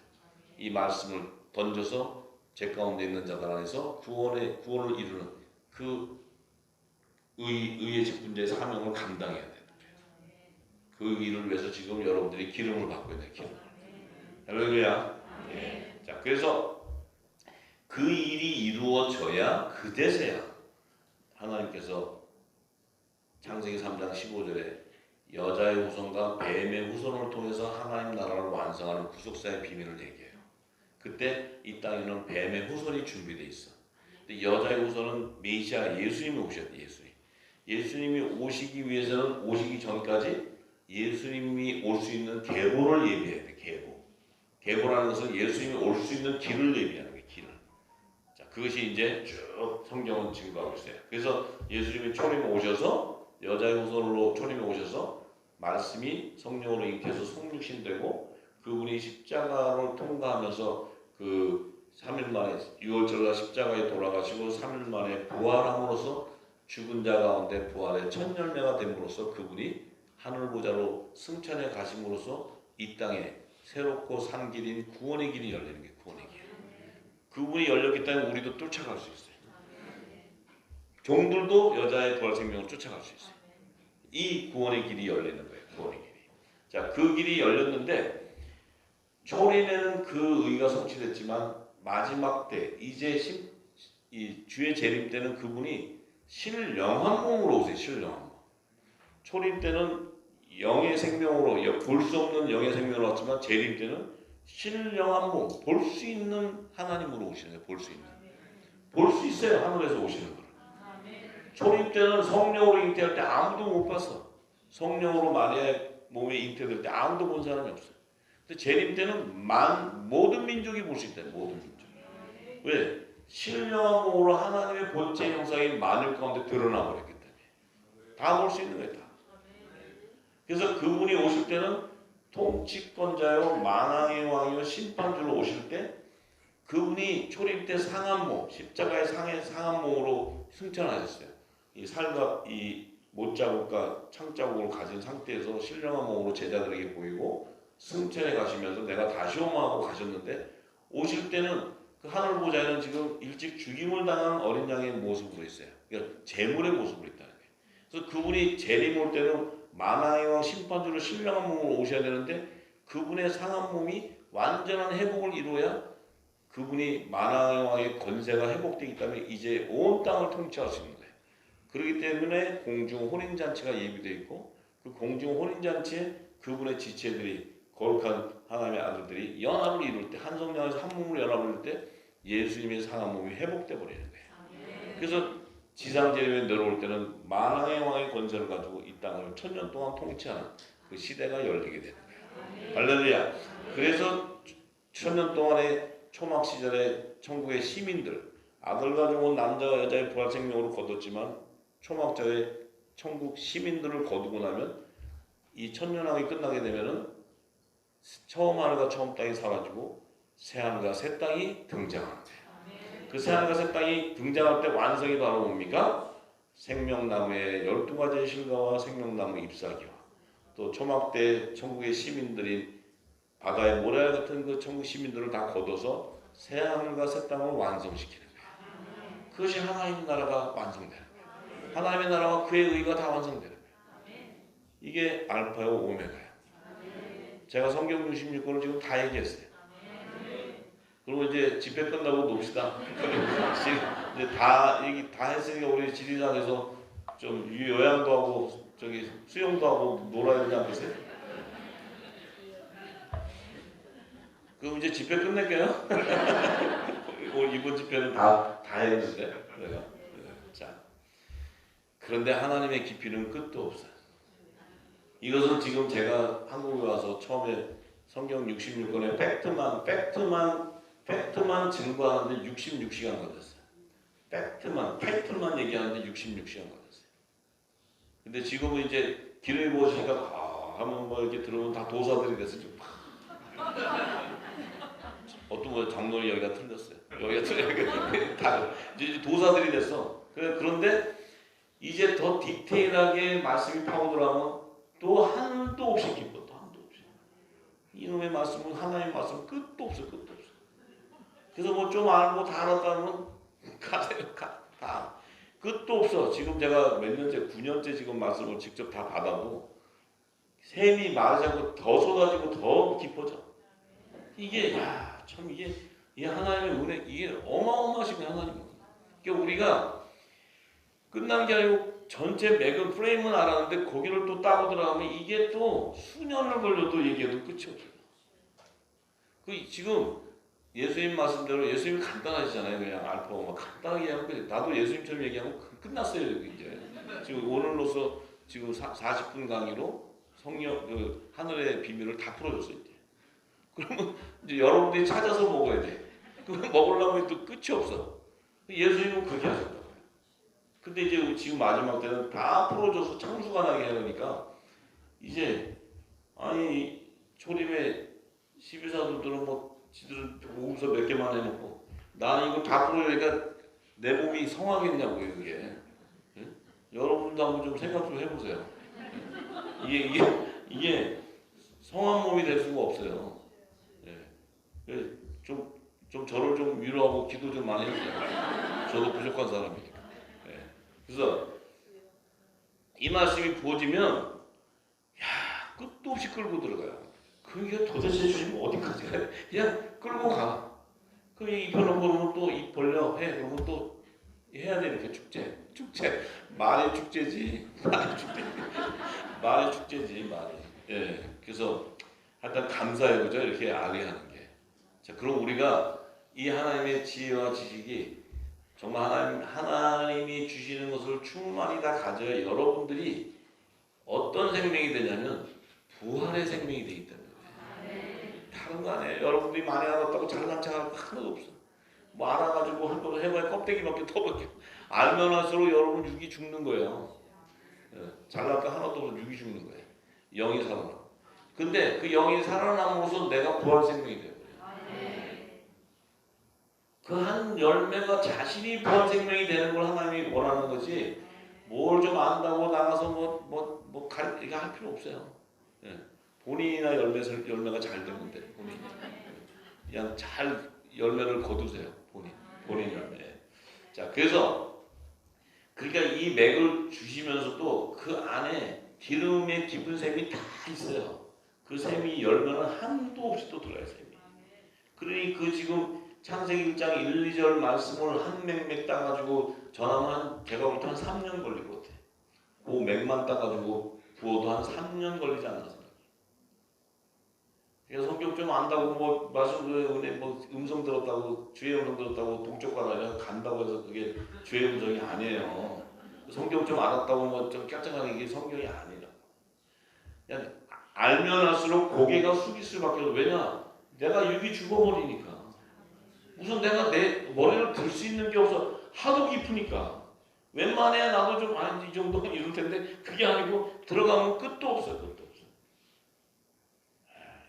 이 말씀을 던져서 제 가운데 있는 자들 안에서 구원을 이루는 그 의의 직분자의 사명을 감당해야 돼요. 그 일을 위해서 지금 여러분들이 기름을 받고 있는 기름. 할렐루야. 자, 그래서 그 일이 이루어져야 그제서야 하나님께서 창세기 3장 15절에 여자의 후손과 뱀의 후손을 통해서 하나님 나라를 완성하는 구속사의 비밀을 얘기해요. 그때 이 땅에는 뱀의 후손이 준비되어 있어. 근데 여자의 후손은 메시아 예수님이 오셨대. 예수님이 오시기 위해서는 오시기 전까지 예수님이 올 수 있는 계보를 예비해야 돼. 계보라는 것은 예수님이 올 수 있는 길을 예비하는 거예요. 길을. 자, 그것이 이제 쭉 성경은 증거하고 있어요. 그래서 예수님이 초림에 오셔서 여자의 후손으로 초림에 오셔서 말씀이 성령으로 잉태해서 성육신되고 그분이 십자가를 통과하면서 그 3일 만에 6월절날 십자가에 돌아가시고 3일 만에 부활함으로써 죽은 자 가운데 부활의 첫 열매가 됨으로써 그분이 하늘 보좌로 승천해 가심으로써 이 땅에 새롭고 산 길인 구원의 길이 열리는 게 구원의 길. 그분이 열렸기 때문에 우리도 쫓아갈 수 있어요. 종들도 여자의 부활 생명을 쫓아갈 수 있어요. 이 구원의 길이 열리는 거예요. 구원의 길이. 자, 그 길이 열렸는데 초림에는 그 의가 성취됐지만 마지막 때 이제 이 주의 재림 때는 그분이 신령한 몸으로 오세요. 신령한 몸. 초림 때는 영의 생명으로 볼 수 없는 영의 생명으로 왔지만 재림 때는 신령한 몸, 볼 수 있는 하나님으로 오시는 거예요. 볼 수 있는. 볼 수 있어요. 하늘에서 오시는 거를. 초림 때는 성령으로 잉태할 때 아무도 못 봤어. 성령으로 마리아의 몸에 잉태될 때 아무도 본 사람이 없어요. 근데 재림 때는 모든 민족이 볼 수 있다. 모든 민족. 왜? 신령한 몸으로 하나님의 본체 형상인 만일 가운데 드러나 버렸기 때문에 다 볼 수 있는 거예요. 다. 그래서 그분이 오실 때는 통치권자요 만왕의 왕이요 심판주로 오실 때 그분이 초림 때 상한 몸, 십자가의 상한 몸으로 승천하셨어요. 이 살과 이 못자국과 창자국을 가진 상태에서 신령한 몸으로 제자들에게 보이고 승천해 가시면서 내가 다시 오마하고 가셨는데 오실 때는 그 하늘 보좌에는 지금 일찍 죽임을 당한 어린 양의 모습으로 있어요. 그러니까 제물의 모습으로 있다는 거예요. 그래서 그분이 재림 올 때는 만왕의 왕 심판주로 신령한 몸으로 오셔야 되는데 그분의 상한 몸이 완전한 회복을 이루어야 그분이 만왕의 왕의 권세가 회복되기 때문에 이제 온 땅을 통치할 수 있는 거예요. 그렇기 때문에 공중 혼인잔치가 예비되어 있고 그 공중 혼인잔치에 그분의 지체들이 거룩한 하나님의 아들들이 연합을 이룰 때 한 성령에서 한 몸으로 연합을 이룰 때 예수님의 상한 몸이 회복돼 버리는 거예요. 그래서 지상 재림에 내려올 때는 만왕의 왕의 권세를 가지고 이 땅을 1000년 동안 통치하는 그 시대가 열리게 되는 거예요. 할렐루야. 그래서 1000년 동안의 초막 시절에 천국의 시민들 아들 가지고 온 남자와 여자의 부활 생명으로 거뒀지만 초막절에 천국 시민들을 거두고 나면 이 천년왕이 끝나게 되면은 처음 하늘과 처음 땅이 사라지고 새 하늘과 새 땅이 등장하는 거예요. 그 새 하늘과 새 땅이 등장할 때 완성이 바로 뭡니까? 생명나무의 12가지의 실과와 생명나무 잎사귀와 또 초막 때 천국의 시민들인 바다의 모래 같은 그 천국 시민들을 다 거둬서 새 하늘과 새 땅을 완성시키는 거예요. 그것이 하나님의 나라가 완성되는 거예요. 하나님의 나라와 그의 의가 다 완성되는 거예요. 이게 알파요 오메가예요. 제가 성경 66권을 지금 다 얘기했어요. 그리고 이제 집회 끝나고 놉시다. 이제 다 얘기 다 했으니까 우리 지리산에서 좀 요양도 하고 저기 수영도 하고 놀아야 되지 않겠어요? 그럼 이제 집회 끝낼게요. 이번 집회는 다 했는데 내가. 자, 그런데 하나님의 깊이는 끝도 없어요. 이것은 지금 제가 한국에 와서 처음에 성경 66권의 팩트만 증거하는데 66시간 걸렸어요. 팩트만 얘기하는데 66시간 걸렸어요. 근데 지금은 이제 기름이 부어지니까 하면 뭐 이렇게 들어오면 다 도사들이 돼서 좀 어떤 분 장로이 여기가 틀렸어요. 여기가 다 이제 도사들이 됐어. 그런데 이제 더 디테일하게 말씀이 파고들어가면 또 한도 없이 기뻐. 또 한도 없이. 이놈의 말씀은 하나님의 말씀은 끝도 없어. 그래서 뭐 좀 알고 다 알았다면 가세요. 다. 끝도 없어. 지금 제가 몇 년째 9년째 지금 말씀을 직접 다 받아도 샘이 마르지 않고 더 쏟아지고 더 깊어져. 이게 참 이게 하나님의 은혜 이게 어마어마하신 하나님. 그러니까 우리가 끝난 게 아니고 전체 맥은 프레임은 알았는데 거기를 또 따고 들어가면 이게 또 수년을 걸려도 얘기해도 끝이 없어요. 그 지금 예수님 말씀대로 예수님이 간단하시잖아요. 그냥 알파고 막 간단하게 하면 나도 예수님처럼 얘기하면 끝났어요. 이제 지금 오늘로서 지금 40분 강의로 성령 그 하늘의 비밀을 다 풀어줬어요. 이제. 그러면 이제 여러분들이 찾아서 먹어야 돼. 그거 먹으려면 또 끝이 없어. 예수님은 그렇게 하셨다고요. 근데 이제 지금 마지막 때는 다 풀어줘서 창수가 나게 하니까 이제 아니 초림에 12사도들은 뭐 지들은 오금서 몇 개만 해놓고 나는 이거 다 풀으니까 내 몸이 성하겠냐고요 이게. 예? 여러분도 한번 좀 생각 좀 해보세요. 이게 성한 몸이 될 수가 없어요. 예. 좀 저를 좀 위로하고 기도 좀 많이 해주세요. 저도 부족한 사람이니까. 예. 그래서 이 말씀이 부어지면 끝도 없이 끌고 들어가요. 그게 도대체 주시면 어디까지 가요? 그냥 끌고 가. 그럼 입 펴놓고 또 입 벌려 해. 그러면 또 해야 되니까 축제. 말의 축제지. 말의 축제지. 예. 그래서 하여튼 감사해요. 그죠? 이렇게 알리하는 게. 자, 그럼 우리가 이 하나님의 지혜와 지식이 정말 하나님이 주시는 것을 충만히 다 가져야 여러분들이 어떤 생명이 되냐면 부활의 생명이 되기 때문에. 다른 거 아니에요. 여러분들이 많이 알았다고 잘난 척할 거 하나도 없어. 뭐 알아가지고 한 번 해봐야 껍데기밖에 터밖에. 알면 할수록 여러분 육이 죽는 거예요. 잘난 거 하나도 없어 육이 죽는 거예요. 영이 살아나. 근데 그 영이 살아남으로써 내가 부활 생명이 돼요. 그 한 열매가 자신이 부활 생명이 되는 걸 하나님이 원하는 거지. 뭘 좀 안다고 나가서 이거 할 필요 없어요. 예. 본인이나 열매가 잘 되면 돼. 본인. 그냥 잘 열매를 거두세요. 본인 열매. 자, 그래서 그러니까 이 맥을 주시면서도 그 안에 기름의 깊은 샘이 다 있어요. 그 샘이 열면은 한도 없이 또 들어요. 샘이. 그러니 그 지금 창세기 1장 1, 2절 말씀을 한 맥맥 따가지고 전하면 제가 볼 때 한 3년 걸릴 것 같아요. 그 맥만 따가지고 부어도 한 3년 걸리지 않았어요. 그래서 성경 좀 안다고 뭐 말씀 은혜 뭐 음성 들었다고 주의 음성 들었다고 동쪽 가라 간다고 해서 그게 주의 음성이 아니에요. 성경 좀 알았다고 뭐 좀 깜짝하게 이게 성경이 아니라 그냥 알면 할수록 고개가 숙일 수밖에 없어. 왜냐? 내가 육이 죽어버리니까. 무슨 내가 내 머리를 들 수 있는 게 없어. 하도 깊으니까. 웬만해야 나도 좀 아니 이 정도는 이럴 텐데 그게 아니고 들어가면 끝도 없어. 끝도 없어.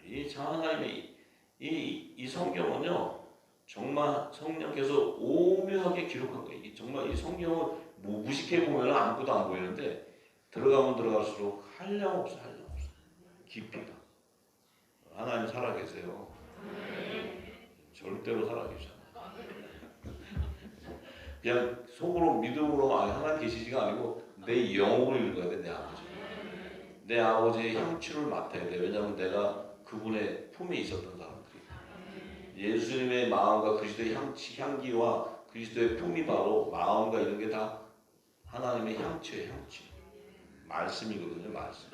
이 하나님의 이 성경은요 정말 성령께서 오묘하게 기록한 거예요. 정말 이 성경을 뭐 무식해 보면 아무것도 안 보이는데 들어가면 들어갈수록 한량없어 한량없어. 깊이가. 하나님 살아계세요. 절대로 살아계셔. 그냥 속으로 믿음으로 하나님 계시지가 아니고 내 영으로 읽어야 돼. 내 아버지. 내 아버지의 향취를 맡아야 돼. 왜냐하면 내가 그분의 품에 있었던 사람들이. 예수님의 마음과 그리스도의 향기와 그리스도의 품이 바로 마음과 이런 게 다 하나님의 향취예요. 향취. 말씀이거든요. 말씀.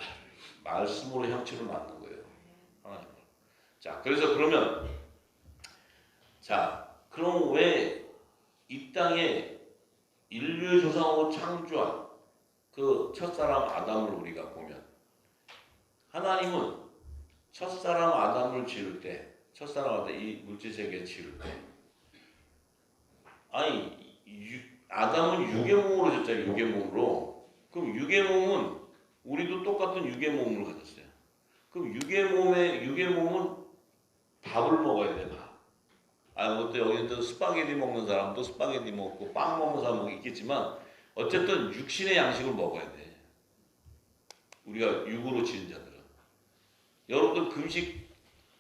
말씀으로 향취를 맡는 거예요. 하나님. 자, 그래서 그러면 자, 그럼 왜 이 땅에 인류의 조상으로 창조한 그 첫사람 아담을 우리가 보면 하나님은 첫사람 아담을 지을 때 첫사람 아담 이 물질세계 지을 때 아니 아담은 육의 몸으로 졌잖아요. 육의 몸으로. 그럼 육의 몸은 우리도 똑같은 육의 몸을 가졌어요. 그럼 육의 몸은 밥을 먹어야 돼. 밥. 또 여기 또 스파게티 먹는 사람도 스파게티 먹고 빵 먹는 사람도 있겠지만 어쨌든 육신의 양식을 먹어야 돼. 우리가 육으로 지은 자들은. 여러분들 금식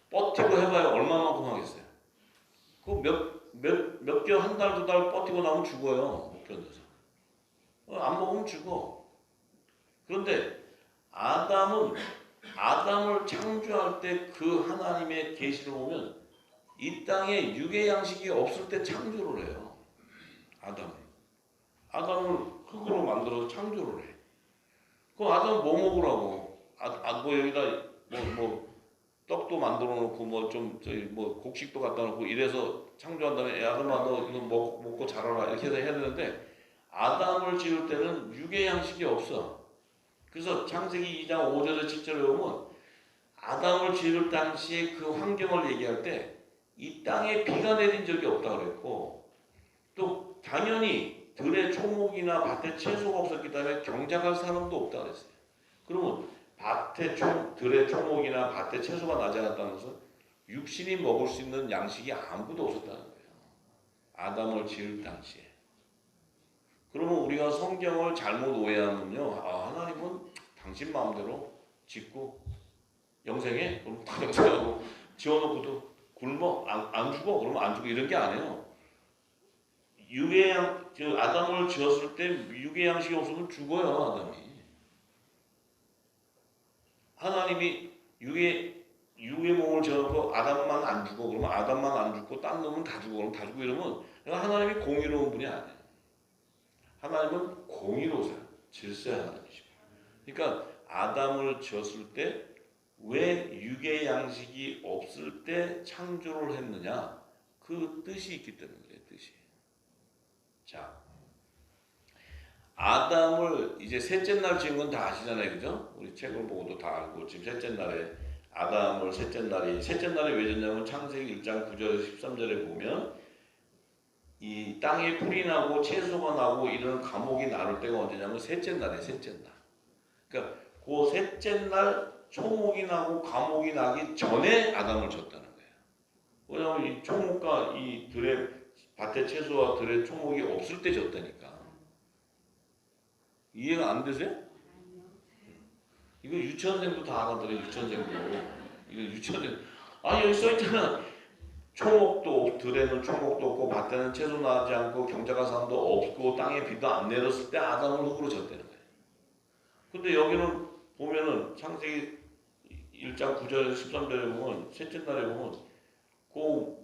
버티고 해봐야 얼마만큼 하겠어요? 그 몇 개월 한 달, 두 달 버티고 나면 죽어요. 못 견뎌서. 안 먹으면 죽어. 그런데 아담을 창조할 때 그 하나님의 계시를 보면 이 땅에 육의 양식이 없을 때 창조를 해요. 아담을 흙으로 만들어서 창조를 해. 그럼 아담은 뭐 먹으라고? 뭐 여기다 떡도 만들어 놓고 뭐 곡식도 갖다 놓고 이래서 창조한 다음에 아담아 너 이거 먹고 자라라 이렇게 해서 해야 되는데 아담을 지을 때는 육의 양식이 없어. 그래서 창세기 2장 5절에 7절에 보면 아담을 지을 당시에 그 환경을 얘기할 때 이 땅에 비가 내린 적이 없다고 그랬고 또 당연히 들의 초목이나 밭에 채소가 없었기 때문에 경작할 사람도 없다고 그랬어요. 그러면 들의 초목이나 밭에 채소가 나지 않았다는 것은 육신이 먹을 수 있는 양식이 아무것도 없었다는 거예요. 아담을 지을 당시에. 그러면 우리가 성경을 잘못 오해하면요. 하나님은 당신 마음대로 짓고 영생해? 그럼 다 영생하고 지어놓고도 굶어? 안 죽어? 그러면 안 죽어. 이런 게 아니에요. 아담을 지었을 때 육의 양식이 없으면 죽어요. 아담이. 하나님이 육의 몸을 지어놓고 아담만 안 죽어. 그러면 아담만 안 죽고 딴 놈은 다 죽어. 그럼 다 죽고 이러면 하나님이 공의로운 분이 아니에요. 하나님은 공의로우세요. 질서의 하나님이시고. 그러니까 아담을 지었을 때 왜 육의 양식이 없을 때 창조를 했느냐? 그 뜻이 있기 때문이에요. 뜻이. 자, 아담을 이제 셋째 날 지은 건 다 아시잖아요. 그죠? 우리 책을 보고도 다 알고 지금 셋째 날에 아담을 셋째 날에 왜 졌냐면 창세기 1장 9절에서 13절에 보면 이 땅에 풀이 나고 채소가 나고 이런 감옥이 나올 때가 언제냐면 셋째 날이에요. 셋째 날. 그러니까 그 셋째 날 초목이 나고 감옥이 나기 전에 아담을 졌다는 거예요. 왜냐하면 이 초목과 이 들의 밭의 채소와 들의 초목이 없을 때 졌다니까. 이해가 안 되세요? 이거 유치원생도 다 알아들어요. 유치원생도. 이거 유치원생. 여기 써있잖아. 초목도 들에는 초목도 없고 밭에는 채소 나지 않고 경작할 사람도 없고 땅에 비도 안 내렸을 때 아담을 흙으로 졌다는 거예요. 근데 여기는 보면은 창세기 1장 9절에서 13절에 보면 셋째 날에 보면 그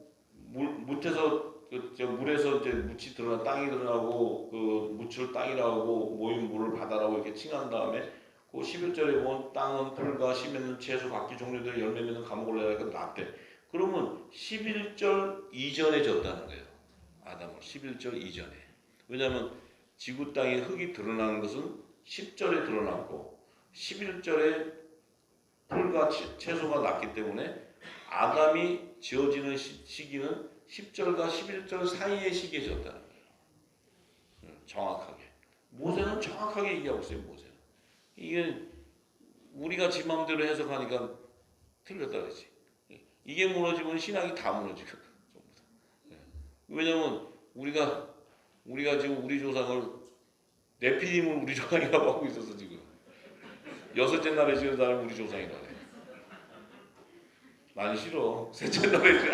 무에서 물에서 이제 묻이 드러나 땅이 드러나고 그 묻을 땅이라고 모인 물을 바다라고 이렇게 칭한 다음에 그 11절에 보면 땅은 풀과 씨 맺는 채소 각기 종류대로 열매 맺는 과목을 내가 났대. 그러면 11절 이전에 졌다는 거예요. 아담은 11절 이전에. 왜냐하면 지구 땅에 흙이 드러나는 것은 10절에 드러났고 11절에 풀과 채소가 났기 때문에 아담이 지어지는 시기는 10절과 11절 사이의 시기에 졌다는 거예요. 정확하게. 모세는 정확하게 얘기하고 있어요. 모세는. 이게 우리가 지 마음대로 해석하니까 틀렸다 그러지. 이게 무너지면 신학이 다 무너지거든. 왜냐면 우리가 지금 우리 조상을 네피림을 우리 조상이라고 하고 있어서 지금 여섯째 날에 지은 사람이 우리 조상이라고 해. 난 싫어. 셋째 날에 지은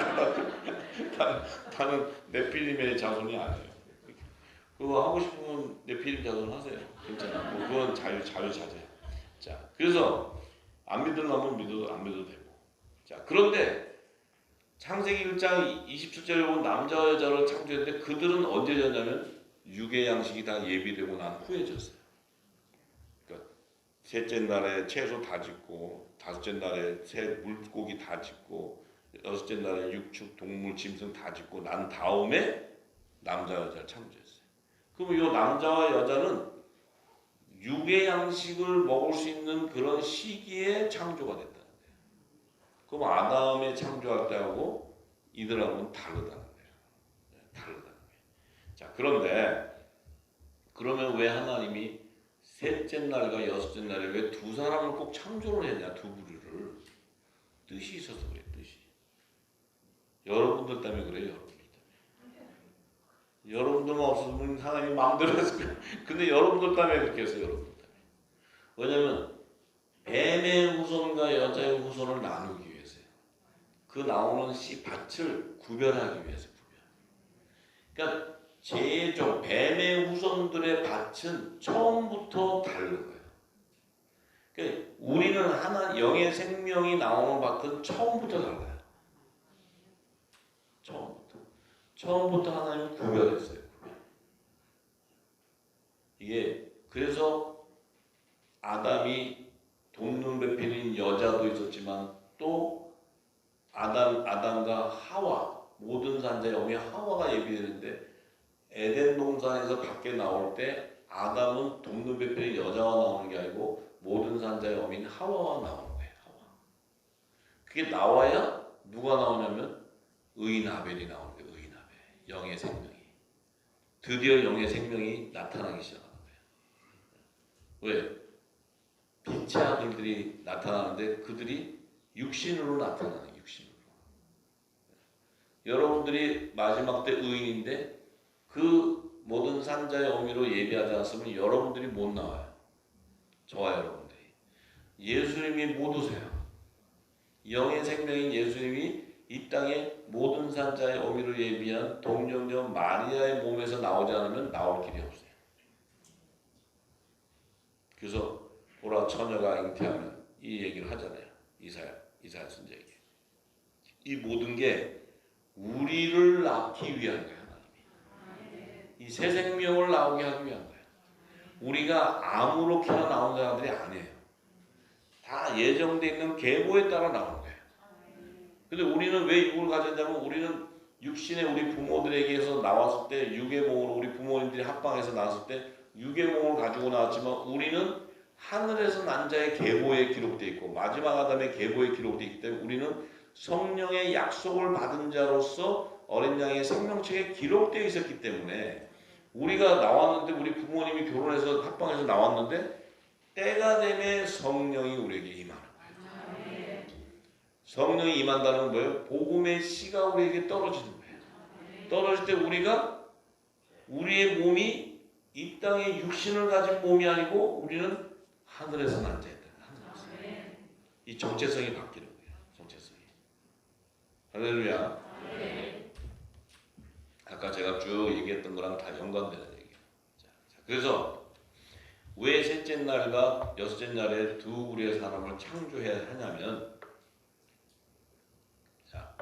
나는 네피림의 자손이 아니에요. 그거 하고 싶으면 네피림 자손 하세요. 괜찮아. 뭐 그건 자유자재야. 자, 그래서 안 믿으려면 믿어도 안 믿어도 되고. 자, 그런데 창세기 1장 27절에 보면 남자와 여자를 창조했는데 그들은 언제 졌냐면 육의 양식이 다 예비되고 난 후에 졌어요. 그러니까 셋째 날에 채소 다 짓고 다섯째 날에 새 물고기 다 짓고 여섯째 날에 육축 동물 짐승 다 짓고 난 다음에 남자와 여자를 창조했어요. 그럼 이 남자와 여자는 육의 양식을 먹을 수 있는 그런 시기에 창조가 됐다는 거예요. 그럼 아담의 창조할 때하고 이들하고는 다르다는 거예요. 다르다는 거예요. 자, 그런데 그러면 왜 하나님이 셋째 날과 여섯째 날에 왜 두 사람을 꼭 창조를 했냐? 두 부류를. 뜻이 있어서 그래요. 뜻이. 여러분들 때문에 그래요. 여러분들만 없었으면 하나님이 마음대로 했을 거예요. 근데 여러분들 때문에 그렇게 했어요. 여러분들 때문에. 왜냐면 뱀의 후손과 여자의 후손을 나누기 위해서요. 그 나오는 씨 밭을 구별하기 위해서 그러니까 제종 뱀의 후손들의 밭은 처음부터 다른 거예요. 그러니까 우리는 하나 영의 생명이 나오는 밭은 처음부터 달라요. 처음부터 하나님은 구별했어요. 이게 그래서 아담이 돕는 배필인 여자도 있었지만 또 아담과 하와 모든 산자의 어미 하와가 예비되는데 에덴 동산에서 밖에 나올 때 아담은 돕는 배필인 여자와 나오는 게 아니고 모든 산자의 어미인 하와와 나오는 거예요. 하와. 그게 나와야 누가 나오냐면 의인 아벨이 나오는 거예요. 의인 아벨. 영의 생명이. 드디어 영의 생명이 나타나기 시작하는 거예요. 왜? 빛의 아들들이 나타나는데 그들이 육신으로 나타나는 거예요. 육신으로. 여러분들이 마지막 때 의인인데 그 모든 산자의 어미로 예비하지 않았으면 여러분들이 못 나와요. 저와 여러분들이. 예수님이 못 오세요. 영의 생명인 예수님이 이 땅에 모든 산자의 어미로 예비한 동정녀 마리아의 몸에서 나오지 않으면 나올 길이 없어요. 그래서 보라 처녀가 잉태하면 이 얘기를 하잖아요. 이사야 선지자에게. 이 모든 게 우리를 낳기 위한 거예요. 하나님이. 이 새 생명을 나오게 하기 위한 거예요. 우리가 아무렇게나 나온 사람들이 아니에요. 다 예정되어 있는 계보에 따라 나오는 거예요. 근데 우리는 왜 육을 가졌냐면 우리는 육신의 우리 부모들에게서 나왔을 때 육의 몸으로 우리 부모님들이 합방해서 나왔을 때 육의 몸을 가지고 나왔지만 우리는 하늘에서 난 자의 계보에 기록되어 있고 마지막 아담의 계보에 기록되어 있기 때문에 우리는 성령의 약속을 받은 자로서 어린 양의 생명책에 기록되어 있었기 때문에 우리가 나왔는데 우리 부모님이 결혼해서 합방해서 나왔는데 때가 되면 성령이 우리에게 임하는 거예요. 성령이 임한다는 건 뭐예요? 복음의 씨가 우리에게 떨어지는 거예요. 떨어질 때 우리가 우리의 몸이 이 땅에 육신을 가진 몸이 아니고 우리는 하늘에서 난 자였다. 하늘에서. 이 정체성이 바뀌는 거예요. 정체성이. 할렐루야. 아까 제가 쭉 얘기했던 거랑 다 연관되는 얘기예요. 자, 그래서 왜 셋째 날과 여섯째 날에 두 우리의 사람을 창조해야 하냐면 자,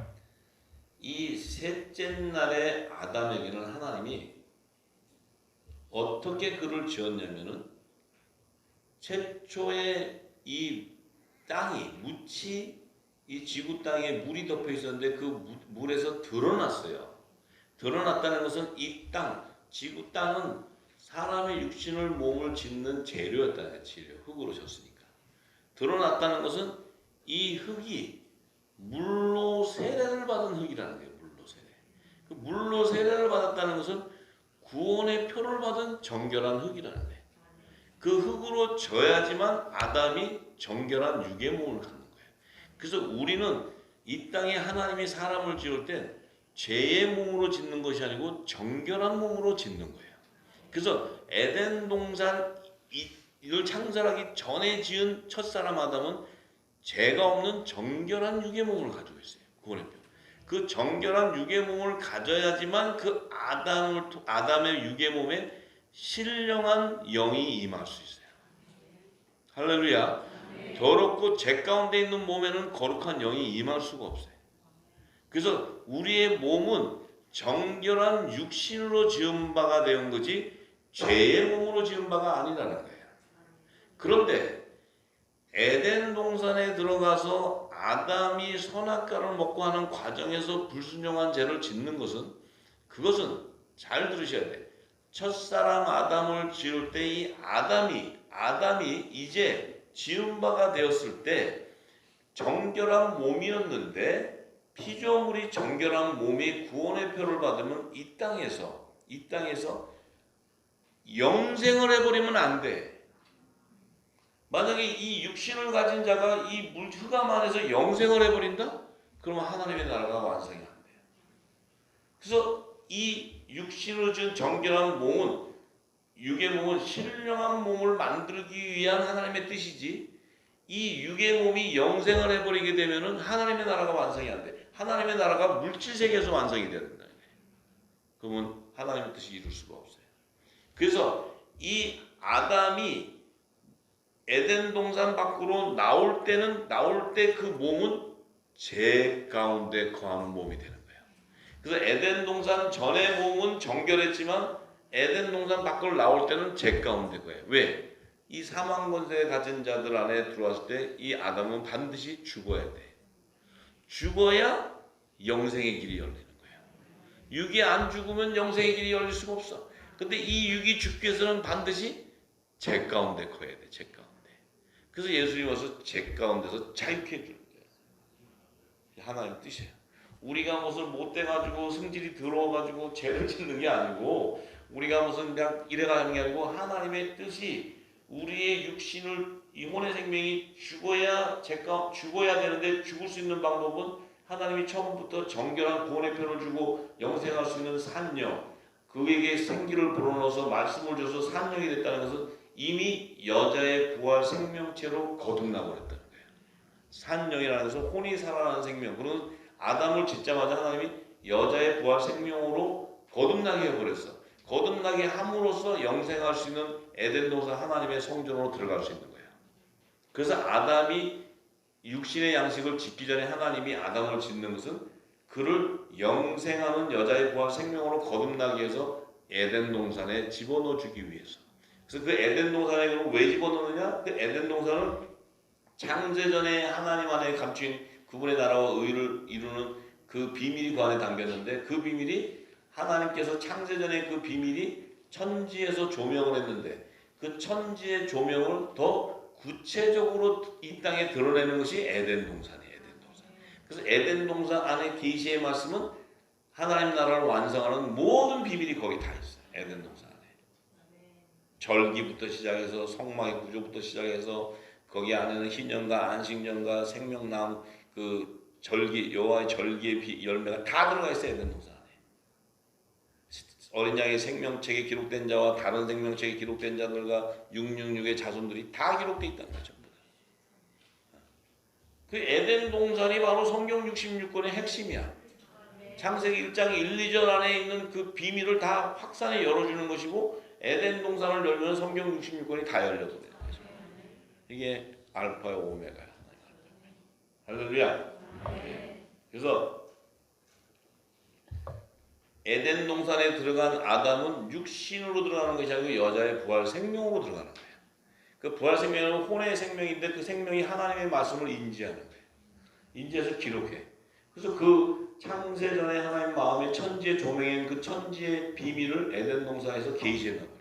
이 셋째 날에 아담에게는 하나님이 어떻게 그를 지었냐면은 최초의 이 땅이 묻이 이 지구 땅에 물이 덮여 있었는데 그 물에서 드러났어요. 드러났다는 것은 이 땅, 지구 땅은 사람의 육신을 몸을 짓는 재료였다는 거예요. 재료, 흙으로 졌으니까. 드러났다는 것은 이 흙이 물로 세례를 받은 흙이라는 거예요. 물로 세례. 그 물로 세례를 받았다는 것은 구원의 표를 받은 정결한 흙이라는 거예요. 그 흙으로 져야지만 아담이 정결한 육의 몸을 갖는 거예요. 그래서 우리는 이 땅에 하나님이 사람을 지을 땐 죄의 몸으로 짓는 것이 아니고 정결한 몸으로 짓는 거예요. 그래서 에덴 동산 이를 창설하기 전에 지은 첫사람 아담은 죄가 없는 정결한 육의 몸을 가지고 있어요. 구원의 표. 그 정결한 육의 몸을 가져야지만 그 아담의 육의 몸에 신령한 영이 임할 수 있어요. 할렐루야. 더럽고 죄 가운데 있는 몸에는 거룩한 영이 임할 수가 없어요. 그래서 우리의 몸은 정결한 육신으로 지은 바가 되는 거지 죄의 몸으로 지은 바가 아니라는 거예요. 그런데 에덴 동산에 들어가서 아담이 선악과를 먹고 하는 과정에서 불순종한 죄를 짓는 것은 그것은 잘 들으셔야 돼. 첫사람 아담을 지을 때 이 아담이 이제 지은 바가 되었을 때 정결한 몸이었는데 피조물이 정결한 몸이 구원의 표를 받으면 이 땅에서 영생을 해버리면 안 돼. 만약에 이 육신을 가진 자가 이 흙암 안에서 영생을 해버린다? 그러면 하나님의 나라가 완성이 안 돼요. 그래서 이 육신으로 지은 정결한 몸은 육의 몸은 신령한 몸을 만들기 위한 하나님의 뜻이지 이 육의 몸이 영생을 해버리게 되면은 하나님의 나라가 완성이 안 돼. 하나님의 나라가 물질 세계에서 완성이 된다. 그러면 하나님의 뜻이 이룰 수가 없어요. 그래서 이 아담이 에덴 동산 밖으로 나올 때 그 몸은 죄 가운데 거하는 몸이 되는 거예요. 그래서 에덴 동산 전의 몸은 정결했지만 에덴 동산 밖으로 나올 때는 죄 가운데 거예요. 왜? 이 사망 권세에 가진 자들 안에 들어왔을 때 이 아담은 반드시 죽어야 돼. 죽어야 영생의 길이 열리는 거예요. 육이 안 죽으면 영생의 길이 열릴 수가 없어. 근데 이 육이 죽기 위해서는 반드시 죄 가운데 거야 돼. 죄 가운데. 그래서 예수님이 와서 죄 가운데서 자유케 해주는 거예요. 하나님 뜻이에요. 우리가 무슨 못돼가지고 성질이 더러워가지고 죄를 짓는 게 아니고 우리가 무슨 그냥 이래가는 게 아니고 하나님의 뜻이 우리의 육신을 영혼의 생명이 죽어야 되는데 죽을 수 있는 방법은 하나님이 처음부터 정결한 구원의 표를 주고 영생할 수 있는 산영 그에게 생기를 불어넣어서 말씀을 줘서 산영이 됐다는 것은 이미 여자의 부활 생명체로 거듭나 버렸다는 거예요. 산영이라는 것은 혼이 살아나는 생명. 그런 아담을 짓자마자 하나님이 여자의 부활 생명으로 거듭나게 해버렸어. 거듭나게 함으로써 영생할 수 있는 에덴 동산 하나님의 성전으로 들어갈 수 있는 거예요. 그래서 아담이 육신의 양식을 짓기 전에 하나님이 아담을 짓는 것은 그를 영생하는 여자의 부활 생명으로 거듭나게 해서 에덴 동산에 집어넣어 주기 위해서. 그래서 그 에덴 동산에 그럼 왜 집어넣느냐? 그 에덴 동산은 창세전에 하나님 안에 감추인 그분의 나라와 의를 이루는 그 비밀이 그 안에 담겼는데 그 비밀이 하나님께서 창세전에 그 비밀이 천지에서 조명을 했는데 그 천지의 조명을 더 구체적으로 이 땅에 드러내는 것이 에덴 동산이에요. 에덴 동산. 그래서 에덴 동산 안에 계시의 말씀은 하나님 나라를 완성하는 모든 비밀이 거기 다 있어요. 에덴 동산 안에. 절기부터 시작해서 성막의 구조부터 시작해서 거기 안에는 희년과 안식년과 생명나무 그 절기 여호와의 절기의 열매가 다 들어가 있어요. 에덴 동산 안에. 어린 양의 생명책에 기록된 자와 다른 생명책에 기록된 자들과 666의 자손들이 다 기록되어 있다는 거죠. 그 에덴 동산이 바로 성경 66권의 핵심이야. 창세기 1장 1, 2절 안에 있는 그 비밀을 다 확산해 열어주는 것이고 에덴 동산을 열면 성경 66권이 다 열려버려요. 이게 알파와 오메가야. 할렐루야. 그래서 에덴 동산에 들어간 아담은 육신으로 들어가는 것이 아니고 여자의 부활 생명으로 들어가는 거예요. 그 부활 생명은 혼의 생명인데 그 생명이 하나님의 말씀을 인지하는 거예요. 인지해서 기록해. 그래서 그 창세 전에 하나님 마음에 천지의 조명인 그 천지의 비밀을 에덴 동산에서 계시했나 보래요.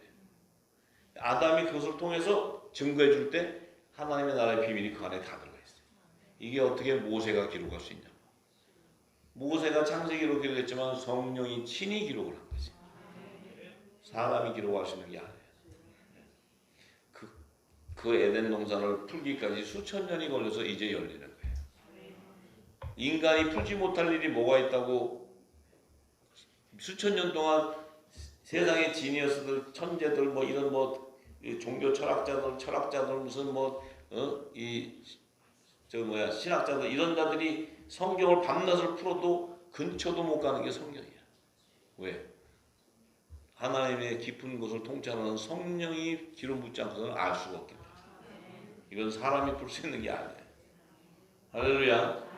아담이 그것을 통해서 증거해 줄 때 하나님의 나라의 비밀이 그 안에 다 들어가 있어요. 이게 어떻게 모세가 기록할 수 있냐? 모세가 창세기로 기록했지만 성령이 친히 기록을 한 거지. 사람이 기록할 수 있는 게 아니에요. 그 에덴 동산을 풀기까지 수천 년이 걸려서 이제 열리는 거예요. 인간이 풀지 못할 일이 뭐가 있다고 수천 년 동안 세상의 지니어스들, 천재들, 뭐 이런 뭐 종교 철학자들 무슨 신학자들 이런 자들이 성경을 밤낮을 풀어도 근처도 못 가는 게 성경이야. 왜? 하나님의 깊은 곳을 통찰하는 성령이 기름 붓지 않고서는 알 수가 없기 때문에. 이건 사람이 풀 수 있는 게 아니에요. 할렐루야.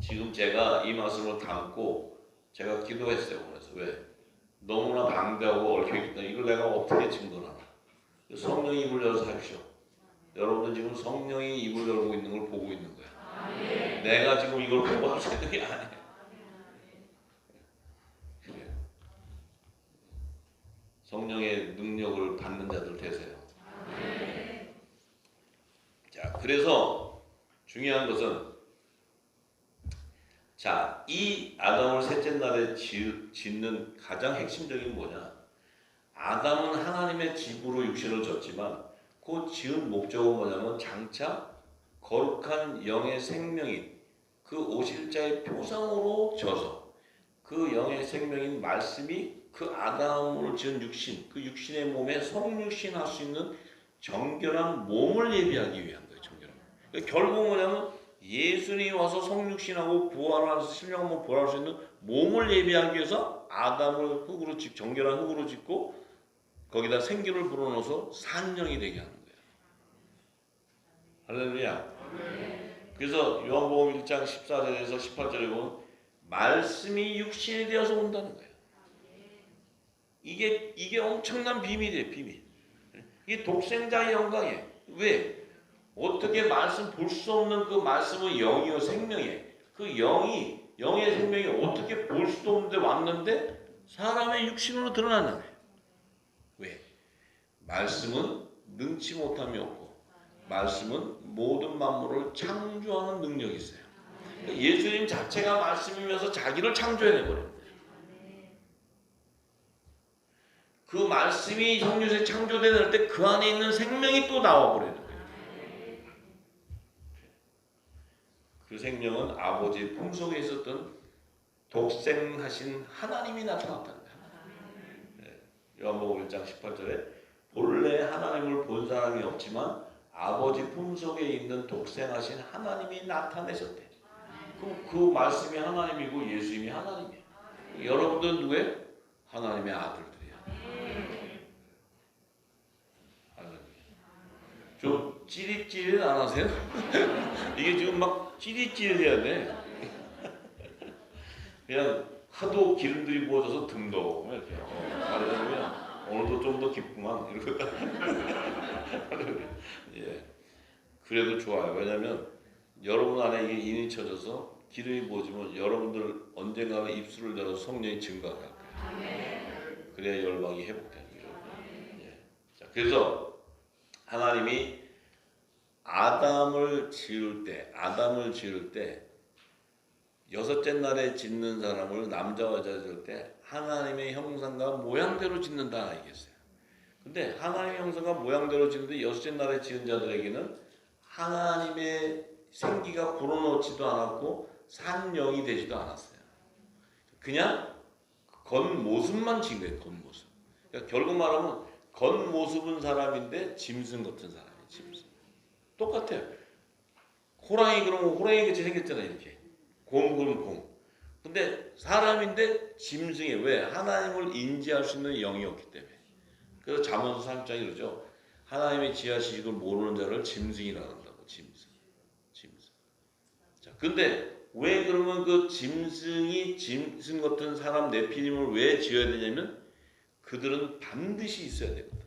지금 제가 이 말씀을 담고 제가 기도했어요. 그래서 왜? 너무나 방대하고 얽혀있기 때문에 이걸 내가 어떻게 증거하나. 성령이 입을 열어서 하십시오. 여러분들 지금 성령이 입을 열고 있는 걸 보고 있는 거야. 내가 지금 이걸 보고 할 수 있는 게 아니에요. 성령의 능력을 받는 자들 되세요. 자, 그래서 중요한 것은 자, 이 아담을 셋째 날에 짓는 가장 핵심적인 뭐냐? 아담은 하나님의 집으로 육신을 졌지만 그 지은 목적은 뭐냐면 장차 거룩한 영의 생명인 그 오실자의 표상으로 져서 그 영의 생명인 말씀이 그 아담으로 지은 육신, 그 육신의 몸에 성육신 할 수 있는 정결한 몸을 예비하기 위한 거예요. 정결한. 그러니까 결국 뭐냐면 예수님이 와서 성육신하고 부활하면서 신령한 부활할 수 있는 몸을 예비하기 위해서 아담을 정결한 흙으로 짓고 거기다 생기를 불어넣어서 산령이 되게 하는 거예요. 할렐루야. 그래서 요한복음 1장 14절에서 18절에 보면 말씀이 육신이 되어서 온다는 거예요. 이게 엄청난 비밀이에요. 비밀. 이게 독생자의 영광이에요. 왜? 어떻게 말씀 볼 수 없는 그 말씀은 영이요 생명이에요. 그 영의 생명이 어떻게 볼 수도 없는데 왔는데 사람의 육신으로 드러나는 거예요. 왜? 말씀은 능치 못함이 없고 말씀은 모든 만물을 창조하는 능력이 있어요. 그러니까 예수님 자체가 말씀이면서 자기를 창조해내버려요. 그 말씀이 성육신에 창조될 때 그 안에 있는 생명이 또 나와버려요. 그 생명은 아버지 품속에 있었던 독생하신 하나님이 나타났다는 거예요. 요한복음 1장 18절에 본래 하나님을 본 사람이 없지만 아버지 품속에 있는 독생하신 하나님이 나타내셨대. 그 말씀이 하나님이고 예수님이 하나님이에요. 여러분들은 누구예요? 하나님의 아들들이야. 좀 찌릿찌릿 안 하세요? 이게 지금 막 찌릿찌릿해야 돼. 그냥 하도 기름들이 부어져서 등도 이렇게 말하자면 오늘도 좀 더 깊구만 이렇게. 예. 그래도 좋아요. 왜냐하면 여러분 안에 이게 인이 쳐져서 기름이 부어지면 여러분들 언젠가 입술을 열어서 성령이 증거할 거예요. 그래야 열방이 회복되는 거예요. 예. 자, 그래서 하나님이 아담을 지을 때 여섯째 날에 짓는 사람을 남자와 여자 지을 때 하나님의 형상과 모양대로 짓는다 얘기했어요. 근데 하나님의 형상과 모양대로 짓는데 여섯째 날에 지은 자들에게는 하나님의 생기가 불어넣지도 않았고 산영이 되지도 않았어요. 그냥 겉모습만 지은 거예요. 겉모습. 그러니까 결국 말하면 겉모습은 사람인데 짐승 같은 사람이에요. 짐승. 똑같아요. 호랑이 그러면 호랑이 같이 생겼잖아요. 이렇게. 곰 그러면 곰. 근데 사람인데 짐승이에요. 왜? 하나님을 인지할 수 있는 영이 없기 때문에. 그래서 잠언서 3장이 그러죠. 하나님의 지하 지식을 모르는 자를 짐승이라 한다고. 짐승. 자, 근데 왜 그러면 그 짐승 같은 사람 네피림을 왜 지어야 되냐면 그들은 반드시 있어야 되거든.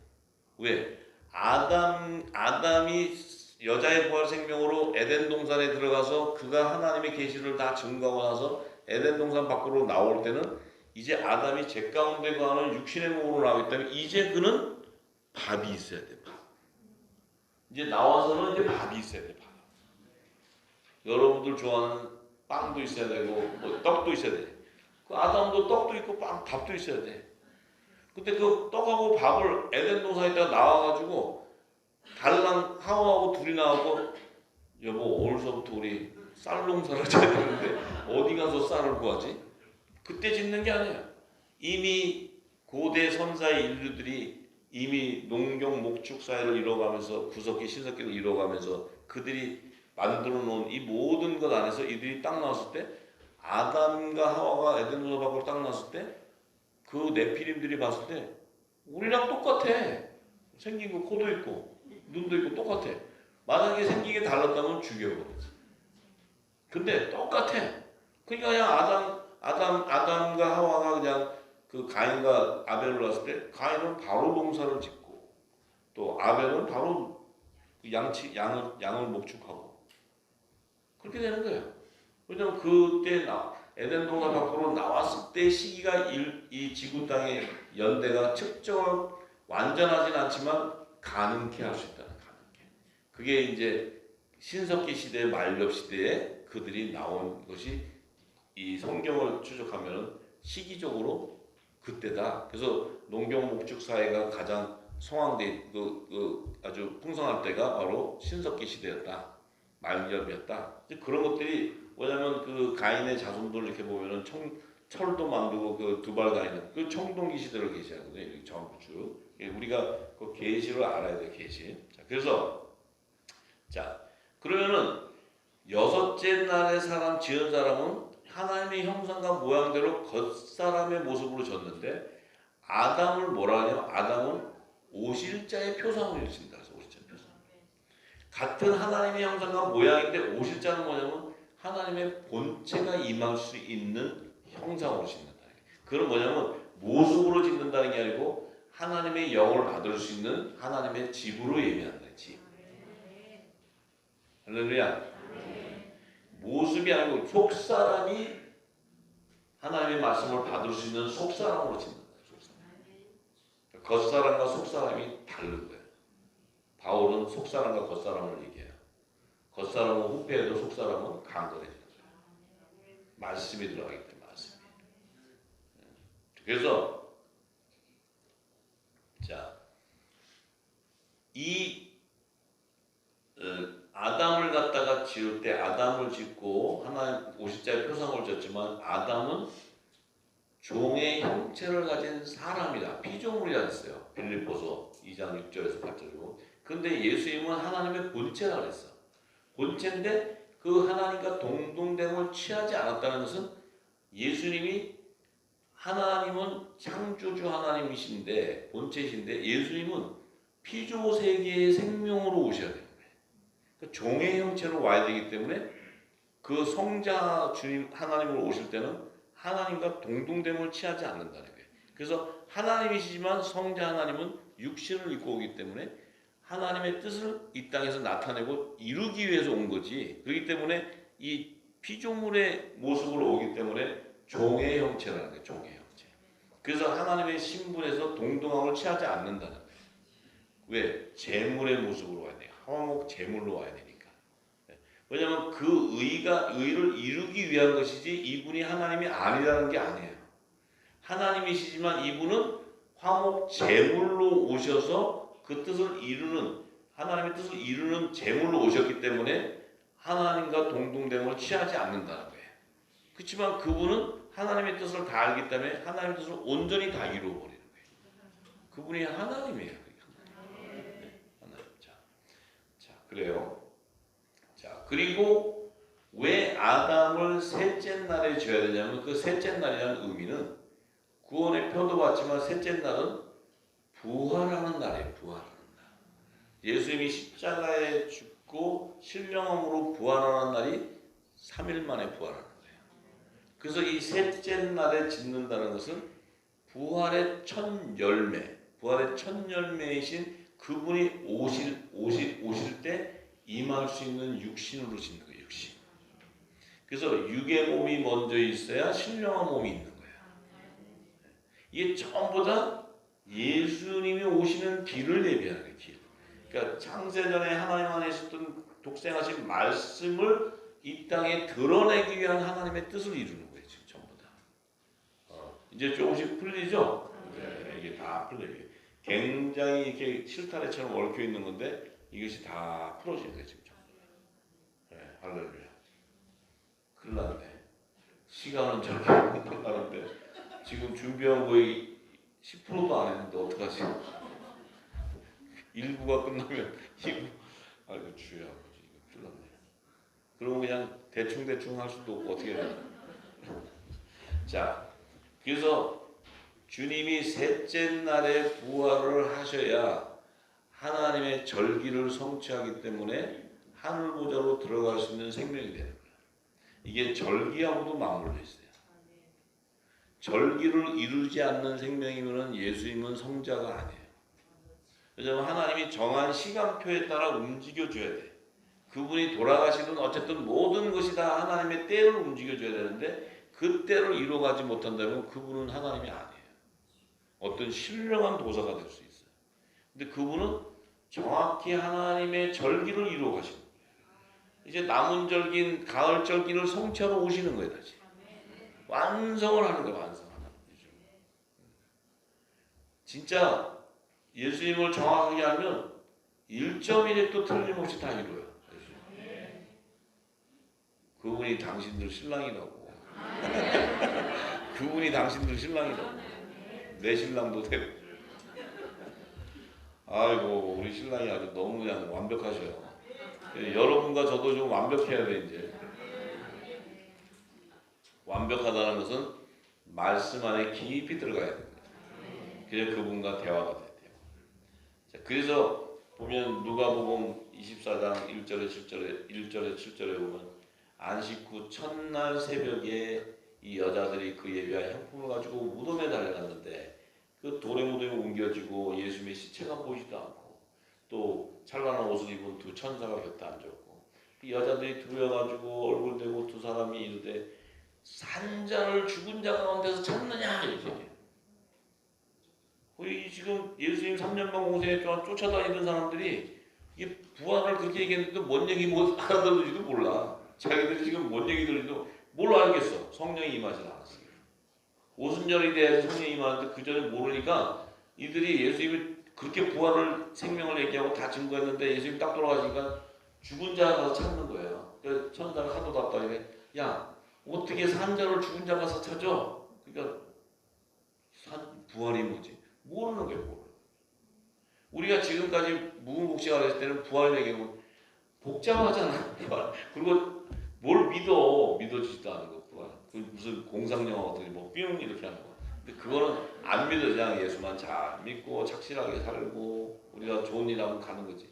왜? 아담이 여자의 부활 생명으로 에덴 동산에 들어가서 그가 하나님의 계시를 다 증거하고 나서 에덴 동산 밖으로 나올 때는 이제 아담이 죄 가운데 거하는 육신의 몸으로 나오기 때문에 이제 그는 밥이 있어야 돼. 밥. 이제 나와서는 이제 밥이 있어야 돼. 밥. 여러분들 좋아하는 빵도 있어야 되고 뭐 떡도 있어야 돼. 그 아담도 떡도 있고 밥도 있어야 돼. 근데 그 떡하고 밥을 에덴 동산에다가 나와가지고 달랑 하와하고 둘이 나오고 여보 오늘서부터 우리 쌀 농사를 져야 되는데 어디 가서 쌀을 구하지? 그때 짓는 게 아니야. 이미 고대 선사의 인류들이 이미 농경 목축 사회를 이뤄가면서 구석기 신석기를 이뤄가면서 그들이 만들어 놓은 이 모든 것 안에서 이들이 딱 나왔을 때 아담과 하와가 에덴 동산 밖으로 딱 나왔을 때 그 네피림들이 봤을 때 우리랑 똑같아. 생긴 거 코도 있고 눈도 있고 똑같아. 만약에 생긴 게 달랐다면 죽여버리지. 근데 똑같아. 그러니까 그냥 아담과 하와가 그냥 그 가인과 아벨을 낳았을 때 가인은 바로 농사를 짓고 또 아벨은 바로 양을 목축하고 그렇게 되는 거예요. 왜냐면 그때 에덴 동산 밖으로 나왔을 때 시기가 이 지구 땅의 연대가 측정을 완전하진 않지만 가능케 할 수 있다는 가능케. 그게 이제 신석기 시대 만렵 시대에 그들이 나온 것이 이 성경을 추적하면 시기적으로 그때다. 그래서 농경 목축 사회가 가장 성황돼 아주 풍성할 때가 바로 신석기 시대였다. 만렵이었다. 그런 것들이 뭐냐면 그 가인의 자손들 이렇게 보면은 철도 만들고 그 두발 가인은 그 청동기 시대를 계시하거든요. 이렇게 전부 쭉. 우리가 그 계시를 알아야 돼 계시. 자, 그래서 자 그러면은 여섯째 날에 사람 지은 사람은 하나님의 형상과 모양대로 겉사람의 모습으로 졌는데 아담을 뭐라 하냐면 아담은 오실 자의 표상을 진다. 오실 자의 표상. 같은 하나님의 형상과 모양인데 오실 자는 뭐냐면 하나님의 본체가 임할 수 있는 형상으로 짓는다. 그건 뭐냐면 모습으로 짓는다는 게 아니고 하나님의 영을 받을 수 있는 하나님의 집으로 예비한다. 집. 할렐루야. 모습이 아니고 속사람이 하나님의 말씀을 받을 수 있는 속사람으로 짓는다. 겉사람과 속사람이 다른 거예요. 바울은 속사람과 겉사람을 얘기해요. 겉사람은 후패해도 속사람은 강건해지는 거예요. 말씀이 들어가기 때문에 말씀이. 그래서 자, 이 아담을 갖다가 지을 때 아담을 짓고 하나님 오십자의 표상을 졌지만 아담은 종의 형체를 가진 사람이다. 피조물이라 했어요. 빌립보서 2장 6절에서 8절이고. 근데 예수님은 하나님의 본체라 그랬어. 본체인데 그 하나님과 동등됨을 취하지 않았다는 것은 예수님이 하나님은 창조주 하나님이신데 본체이신데 예수님은 피조 세계의 생명으로 오셔야 돼요. 그 종의 형체로 와야 되기 때문에 그 성자 주님 하나님으로 오실 때는 하나님과 동등됨을 취하지 않는다는 거예요. 그래서 하나님이시지만 성자 하나님은 육신을 입고 오기 때문에 하나님의 뜻을 이 땅에서 나타내고 이루기 위해서 온 거지. 그렇기 때문에 이 피조물의 모습으로 오기 때문에 종의 형체라는 거예요. 종의 형체. 그래서 하나님의 신분에서 동등함을 취하지 않는다는 거예요. 왜? 재물의 모습으로 와야 돼요. 화목 재물로 와야 되니까. 왜냐하면 그 의를 이루기 위한 것이지 이분이 하나님이 아니라는 게 아니에요. 하나님이시지만 이분은 화목 재물로 오셔서 그 뜻을 이루는 하나님의 뜻을 이루는 재물로 오셨기 때문에 하나님과 동등됨을 취하지 않는다는 거예요. 그렇지만 그분은 하나님의 뜻을 다 알기 때문에 하나님의 뜻을 온전히 다 이루어버리는 거예요. 그분이 하나님이에요. 그래요. 자, 그리고 왜 아담을 셋째 날에 지어야 되냐면 그 셋째 날이라는 의미는 구원의 표도 받지만 셋째 날은 부활하는 날이에요. 부활하는 날. 예수님이 십자가에 죽고 신령함으로 부활하는 날이 3일 만에 부활하는 거예요. 그래서 이 셋째 날에 짓는다는 것은 부활의 첫 열매, 부활의 첫 열매이신 그분이 오실 때 임할 수 있는 육신으로 짓는 거예요. 육신. 그래서 육의 몸이 먼저 있어야 신령한 몸이 있는 거예요. 이게 전부 다 예수님이 오시는 길을 예비하는 거예요. 길. 그러니까 창세전에 하나님 안에 있었던 독생하신 말씀을 이 땅에 드러내기 위한 하나님의 뜻을 이루는 거예요. 지금 전부 다. 이제 조금씩 풀리죠? 네, 이게 다 풀려요. 굉장히 이렇게 실타래처럼 얽혀 있는 건데 이것이 다 풀어지는 거예요. 지금 전부 다. 네, 할렐루야. 큰일 났네. 시간은 저렇게 나는데 지금 준비한 거의 10%도 안 했는데 어떡하지? 1부가 끝나면 2부. 아이고 주여 아버지 이거 큰일 났네. 그러면 그냥 대충 할 수도 없고 어떻게 해야 되나. 자, 그래서 주님이 셋째 날에 부활을 하셔야 하나님의 절기를 성취하기 때문에 하늘 보좌로 들어갈 수 있는 생명이 되는 거예요. 이게 절기하고도 맞물려 있어요. 절기를 이루지 않는 생명이면 예수님은 성자가 아니에요. 왜냐하면 하나님이 정한 시간표에 따라 움직여줘야 돼. 그분이 돌아가시든 어쨌든 모든 것이 다 하나님의 때를 움직여줘야 되는데 그 때를 이루어가지 못한다면 그분은 하나님이 아니에요. 어떤 신령한 도사가 될 수 있어요. 근데 그분은 정확히 하나님의 절기를 이루어가시는 거예요. 이제 남은 절기인 가을 절기를 성취하러 오시는 거예요. 다시 완성을 하는 거예요. 완성하는 거죠. 진짜 예수님을 정확하게 하면 1.1도 틀림없이 다 이루어요. 그분이 당신들 신랑이라고. 그분이 당신들 신랑이라고. 내 신랑도 되고. 아이고 우리 신랑이 아주 너무 그냥 완벽하셔요. 여러분과 저도 좀 완벽해야 돼 이제. 완벽하다는 것은 말씀 안에 깊이 들어가야 됩니다. 그래야 그분과 대화가 돼요. 자, 그래서 보면 누가복음 24장 1절에 7절에 보면 안식 후 첫날 새벽에 이 여자들이 그 예비한 향품을 가지고 무덤에 달려갔는데 그 돌의 무덤에 옮겨지고 예수님의 시체가 보이지도 않고 또 찬란한 옷을 입은 두 천사가 곁에 앉았고 이 여자들이 들어와가지고 얼굴 대고 두 사람이 이르되 산자를 죽은 자 가운데서 찾느냐 이렇게. 우리 지금 예수님 3년간 공생에 쫓아다니던 사람들이 이게 부활을 그렇게 얘기했는데 뭔 얘기 못 알아들는지도 몰라. 자기들이 지금 뭔 얘기 들리도 뭘 알겠어. 성령이 임하지 않았어요. 오순절에 대해서 성령이 임하는데 그 전에 모르니까 이들이 예수님이 그렇게 부활을 생명을 얘기하고 다 증거했는데 예수님이 딱 돌아가시니까 죽은 자 가서 찾는 거예요. 그래서 천사가 하도 답답해. 야 어떻게 산자를 죽은 자 가서 찾아? 그러니까 부활이 뭐지? 모르는 거예요. 모르는. 우리가 지금까지 무궁복지가 했을 때는 부활 얘기하면 복잡하잖아. 그리고 뭘 믿어지지도 않은 거. 부활. 그 무슨 공상영화 어떻게 뭐 뿅 이렇게 하는 거. 근데 그거는 안 믿어. 그냥 예수만 잘 믿고 착실하게 살고 우리가 좋은 일 하면 가는 거지.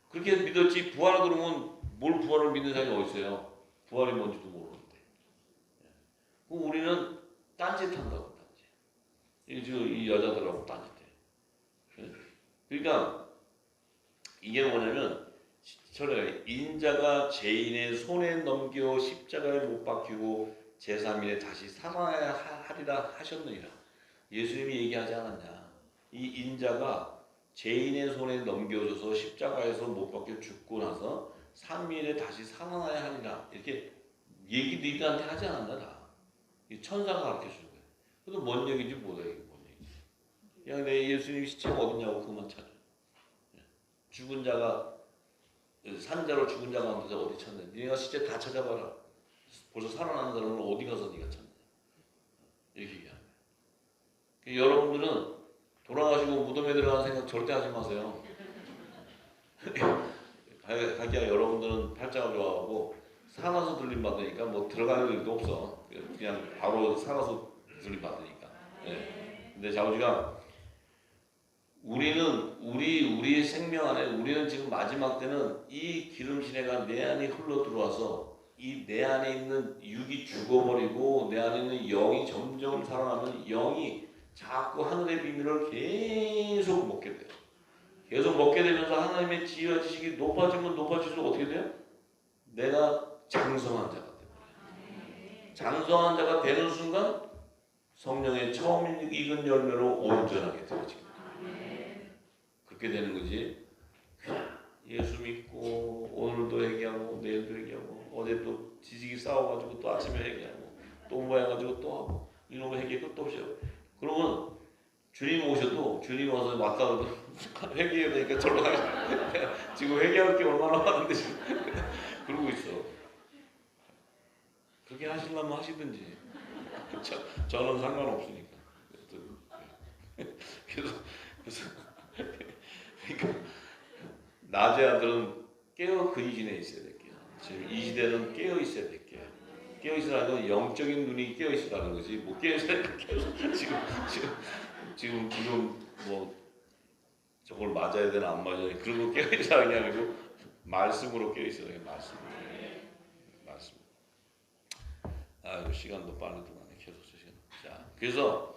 그렇게 믿었지 부활을 그러면 뭘 부활을 믿는 사람이 어디 있어요? 부활이 뭔지도 모르는데. 우리는 딴짓한다고. 이 여자들하고 딴짓해. 그러니까 이게 뭐냐면 인자가 죄인의 손에 넘겨 십자가에 못 박히고 제3일에 다시 살아나야 하리라 하셨느니라. 예수님이 얘기하지 않았냐. 이 인자가 죄인의 손에 넘겨져서 십자가에서 못 박혀 죽고 나서 3일에 다시 살아나야 하리라. 이렇게 얘기 너희들한테 하지 않았나 다. 이 천사가 가르쳐주는 거예요. 그래도 뭔 얘기인지 몰라요. 뭔 얘기인지. 그냥 내 예수님 시체가 어디냐고 그만 찾아. 죽은 자가 산자로 죽은 자가 가운데서 어디 찾냐. 네가 시체 다 찾아봐라. 벌써 살아나는 사람은 어디 가서 네가 찾냐. 이렇게 얘기하는 거예요. 여러분들은 돌아가시고 무덤에 들어가는 생각 절대 하지 마세요. 가기야 여러분들은 팔자가 좋아하고 살아서 들림 받으니까 뭐 들어갈 일도 없어. 그냥 바로 살아서 들림 받으니까. 네. 근데 아버지가 우리의 생명 안에 우리는 지금 마지막 때는 이 기름 시내가 내 안에 흘러 들어와서 이 내 안에 있는 육이 죽어버리고 내 안에 있는 영이 점점 살아나면 영이 자꾸 하늘의 비밀을 계속 먹게 돼요. 계속 먹게 되면서 하나님의 지혜와 지식이 높아지면 높아질수록 어떻게 돼요? 내가 장성한 자가 돼요. 장성한 자가 되는 순간 성령의 처음 익은 열매로 온전하게 되어집니다. 그렇게 되는 거지. 예수 믿고 오늘도 회개하고 내일도 회개하고 어제 또 지식이 싸워가지고 또 아침에 회개하고 또 뭐 해가지고 또 하고 이놈의 회개 끝도 없이 하고 그러면 주님 오셔도 주님 와서 왔다 가도 회개해야 되니까 절로 가야 지금 회개할 게 얼마나 많은데 지금 그러고 있어. 그렇게 하시려면 하시든지 저는 상관없으니까. 그래서 그러니까 낮의 아들은 깨어 근신해 있어야 될게요. 지금 이 시대는 깨어 있어야 될게요. 깨어 있으라는 건 영적인 눈이 깨어 있으라는 거지. 뭐 깨어 있으니까 지금 뭐 저걸 맞아야 되나 안 맞아야 되나 그런 거 깨어 있으라는 게 아니고 말씀으로 깨어 있어야 돼요. 말씀. 아이고 시간도 빨리 들어가네. 계속 시간. 자, 그래서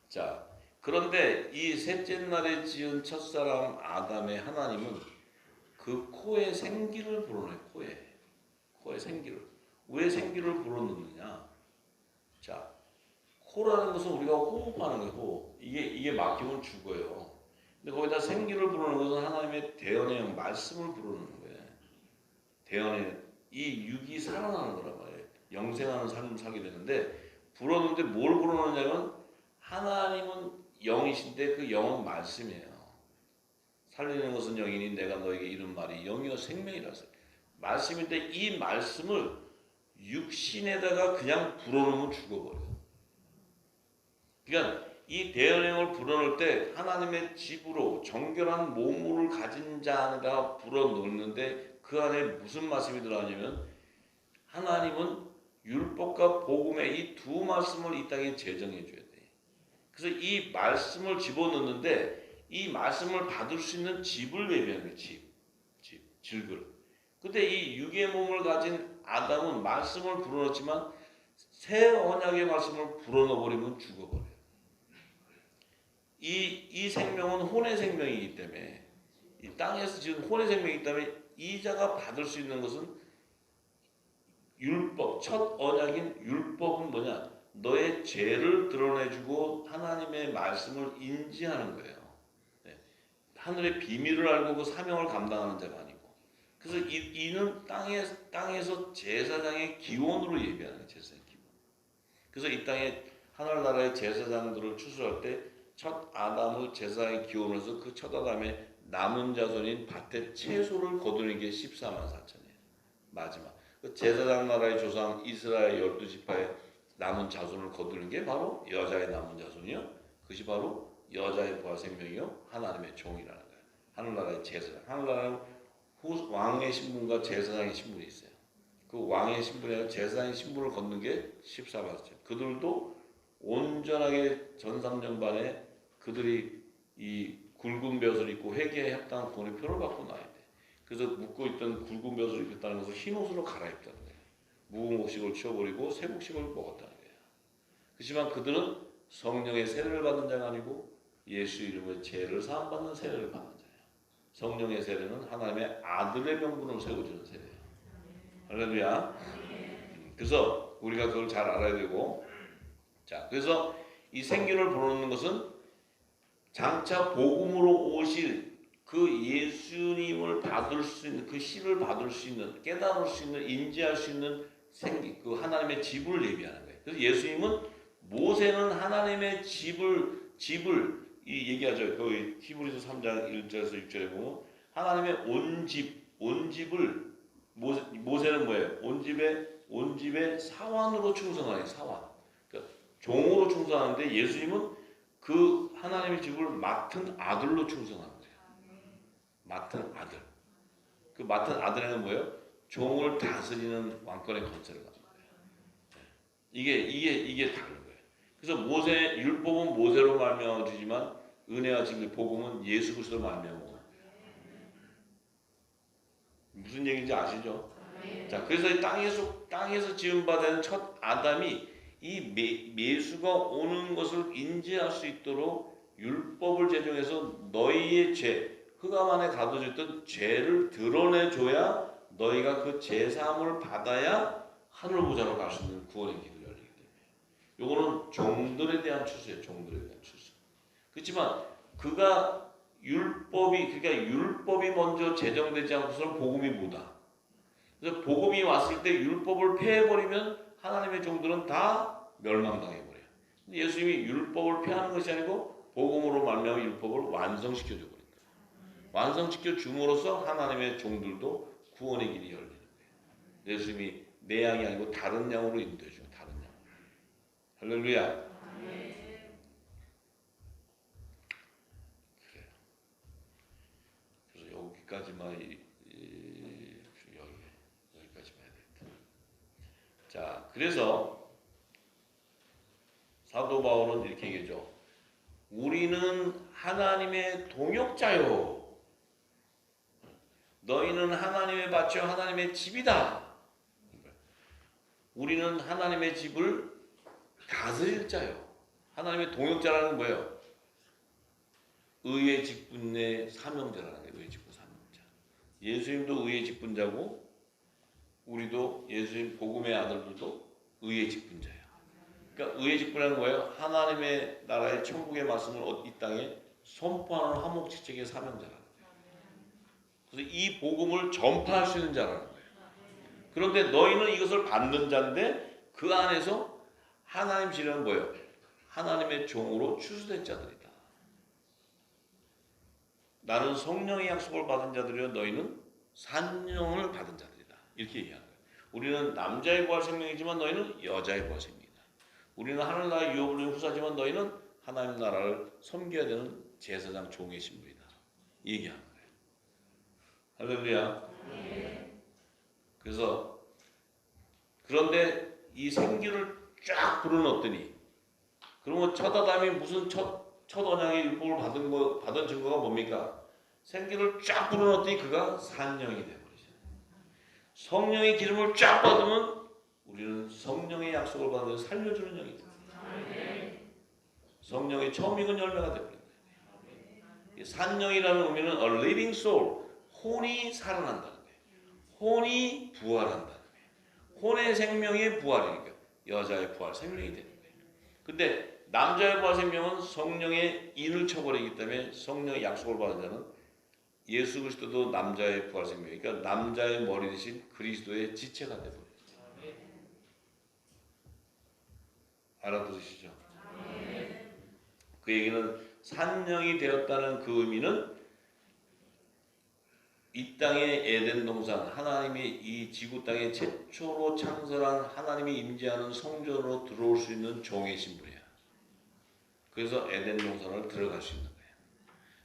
자 그런데 이 셋째 날에 지은 첫사람 아담의 하나님은 그 코에 생기를 불어넣어요. 코에 생기를. 왜 생기를 불어넣느냐? 자, 코라는 것은 우리가 호흡하는 거예요. 호흡. 이게 막히면 죽어요. 근데 거기다 생기를 불어넣는 것은 하나님의 대언의 말씀을 불어넣는 거예요. 대언의 이 육이 살아나는 거란 말이에요. 영생하는 삶을 살게 되는데 불어넣는데 뭘 불어넣냐면 하나님은 영이신데 그 영은 말씀이에요. 살리는 것은 영이니 내가 너에게 이른 말이 영이요 생명이라서 말씀인데 이 말씀을 육신에다가 그냥 불어넣으면 죽어버려요. 그러니까 이 대언행을 불어넣을 때 하나님의 집으로 정결한 몸을 가진 자 안에다가 불어넣는데 그 안에 무슨 말씀이 들어가냐면 하나님은 율법과 복음의 이 두 말씀을 이 땅에 제정해 줘야 돼. 그래서 이 말씀을 집어넣는데 이 말씀을 받을 수 있는 집을 예비하는 거예요. 질글. 근데 이 육의 몸을 가진 아담은 말씀을 불어넣었지만 새 언약의 말씀을 불어넣어버리면 죽어버려요. 이 생명은 혼의 생명이기 때문에 이 땅에서 지금 혼의 생명이기 때문에 이 자가 받을 수 있는 것은 율법, 첫 언약인 율법은 뭐냐? 너의 죄를 드러내주고 하나님의 말씀을 인지하는 거예요. 네. 하늘의 비밀을 알고 그 사명을 감당하는 자가 아니고. 그래서 이는 땅에서 제사장의 기원으로 예비하는 거예요. 제사장의 기원. 그래서 이 땅에 하늘나라의 제사장들을 추수할 때 첫 아담을 제사장의 기원으로 해서 그 첫 아담의 남은 자손인 밭에 채소를 거두는 게 14만 4천이에요. 마지막. 제사장 나라의 조상 이스라엘 12지파의 남은 자손을 거두는 게 바로 여자의 남은 자손이요. 그것이 바로 여자의 부활 생명이요. 하나님의 종이라는 거예요. 하늘나라의 제사장. 하늘나라는 왕의 신분과 제사장의 신분이 있어요. 그 왕의 신분에 제사장의 신분을 걷는 게 14만 4천. 그들도 온전하게 전삼년반에 그들이 이 굵은 벼슬을 입고 회개에 합당한 구원의 표를 받고 나야 돼. 그래서 묻고 있던 굵은 벼슬을 입었다는 것을 흰 옷으로 갈아입다는 거예요. 묵은 곡식을 치워버리고 새 곡식을 먹었다는 거예요. 그렇지만 그들은 성령의 세례를 받는 자가 아니고 예수 이름의 죄를 사함받는 세례를 받는 자예요. 성령의 세례는 하나님의 아들의 명분을 세워주는 세례예요. 할렐루야. 그래서 우리가 그걸 잘 알아야 되고, 자, 그래서 이 생기를 불어넣는 것은 장차 복음으로 오실 그 예수님을 받을 수 있는, 그 씨를 받을 수 있는, 깨달을 수 있는, 인지할 수 있는 생기, 그 하나님의 집을 예비하는 거예요. 그래서 예수님은 모세는 하나님의 집을 이 얘기하죠. 그 히브리서 3장 1절에서 6절에 보면 하나님의 온 집을 모세는 뭐예요? 온 집의 사환으로 충성하는 사환. 그러니까 종으로 충성하는데 예수님은 그 하나님의 집을 맡은 아들로 충성하는 거예요. 맡은 아들. 그 맡은 아들에는 뭐예요? 종을 다스리는 왕권의 건설을 갖는 거예요. 이게 다른 거예요. 그래서 율법은 모세로 말미암아 주지만 은혜와 진리 복음은 예수 그리스도로 말미암아. 무슨 얘기인지 아시죠? 자, 그래서 이 땅에서 지음받은 첫 아담이 이 예수가 오는 것을 인지할 수 있도록 율법을 제정해서 너희의 죄, 흑암 안에 가둬져 있던 죄를 드러내줘야 너희가 그 제사함을 받아야 하늘 보좌로 갈 수 있는 구원의 길이 열리기 때문에 요거는 종들에 대한 추수예요. 종들에 대한 추수. 그렇지만 그러니까 율법이 먼저 제정되지 않고서는 복음이 못와. 그래서 복음이 왔을 때 율법을 폐해버리면 하나님의 종들은 다 멸망당해버려요. 근데 예수님이 율법을 폐하는 것이 아니고 복음으로 말미암아 율법을 완성시켜 줘 버린다. 완성시켜 줌으로써 하나님의 종들도 구원의 길이 열리는 거예요. 예수님이 내 양이 아니고 다른 양으로 인도해 줘요. 다른 양. 할렐루야. 그래요. 그래서 여기까지만 여기까지만 해야 되겠다. 자, 그래서 사도 바울은 이렇게 얘기하죠. 우리는 하나님의 동역자요. 너희는 하나님의 밭이요 하나님의 집이다. 우리는 하나님의 집을 다스릴 자요. 하나님의 동역자라는 건 뭐예요? 의의 직분의 사명자라는 거예요. 의의 직분 사명자. 예수님도 의의 직분자고 우리도 예수님 복음의 아들들도 의의 직분자예요. 그러니까 의의 직분이라는 거예요. 하나님의 나라의 천국의 말씀을 이 땅에 선포하는 화목지책의 사명자라는 거예요. 그래서 이 복음을 전파할 수 있는 자라는 거예요. 그런데 너희는 이것을 받는 자인데 그 안에서 하나님 지령은 뭐예요? 하나님의 종으로 추수된 자들이다. 나는 성령의 약속을 받은 자들이요 너희는 산령을 받은 자들이다. 이렇게 얘기하는 거예요. 우리는 남자의 부활 생명이지만 너희는 여자의 부활 생명이다. 우리는 하늘나라의 유업을 누린 후사지만 너희는 하나님 나라를 섬겨야 되는 제사장 종의 신분이다. 얘기하는 거예요. 할렐루야. 그래서 그런데 이 생기를 쫙 불어넣었더니 그러면 첫 아담이 무슨 첫 언약의 율법을 받은 증거가 뭡니까? 생기를 쫙 불어넣었더니 그가 산령이 되어버리죠. 성령의 기름을 쫙 받으면 우리는 성령의 약속을 받으면 살려주는 영이 됩니다. 성령의 처음 익은 열매가 되어버립니다. 산령이라는 의미는 a living soul, 혼이 살아난다는 거예요. 혼이 부활한다는 거예요. 혼의 생명의 부활이니까 여자의 부활 생명이 되는 거예요. 근데 남자의 부활 생명은 성령의 인을 쳐버리기 때문에 성령의 약속을 받은 자는 예수 그리스도도 남자의 부활 생명이니까 그러니까 남자의 머리 대신 그리스도의 지체가 되어버려요. 알아들으시죠? 그 얘기는 산령이 되었다는 그 의미는 이 땅의 에덴 동산, 하나님이 이 지구 땅에 최초로 창설한 하나님이 임재하는 성전으로 들어올 수 있는 종의 신분이야. 그래서 에덴 동산을 들어갈 수 있는 거예요.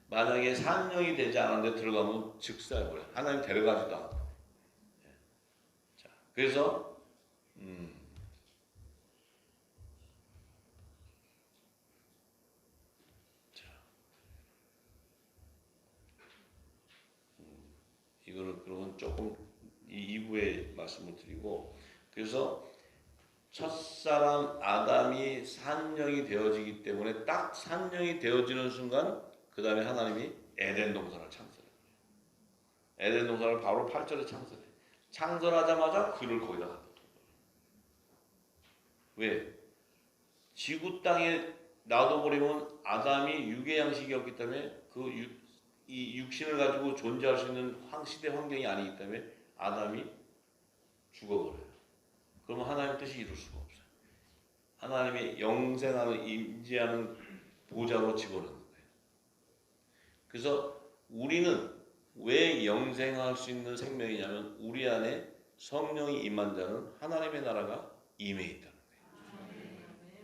만약에 산령이 되지 않았는데 들어가면 즉사해버려요. 하나님 데려가지도 않고. 자, 그래서 이거는 그러면 조금 이 2부에 말씀을 드리고 그래서 첫사람 아담이 산령이 되어지기 때문에 딱 산령이 되어지는 순간 그 다음에 하나님이 에덴 동산을 창설해요. 에덴 동산을 바로 8절에 창설해요. 창설하자마자 그를 거기다 갖다 둬요. 왜? 지구 땅에 놔둬버리면 아담이 육의 양식이었기 때문에 이 육신을 가지고 존재할 수 있는 시대 환경이 아니기 때문에 아담이 죽어버려요. 그러면 하나님의 뜻이 이룰 수가 없어요. 하나님의 영생하는 임재하는 보좌로 집어넣는 거예요. 그래서 우리는 왜 영생할 수 있는 생명이냐면 우리 안에 성령이 임한 자는 하나님의 나라가 임해 있다는 거예요.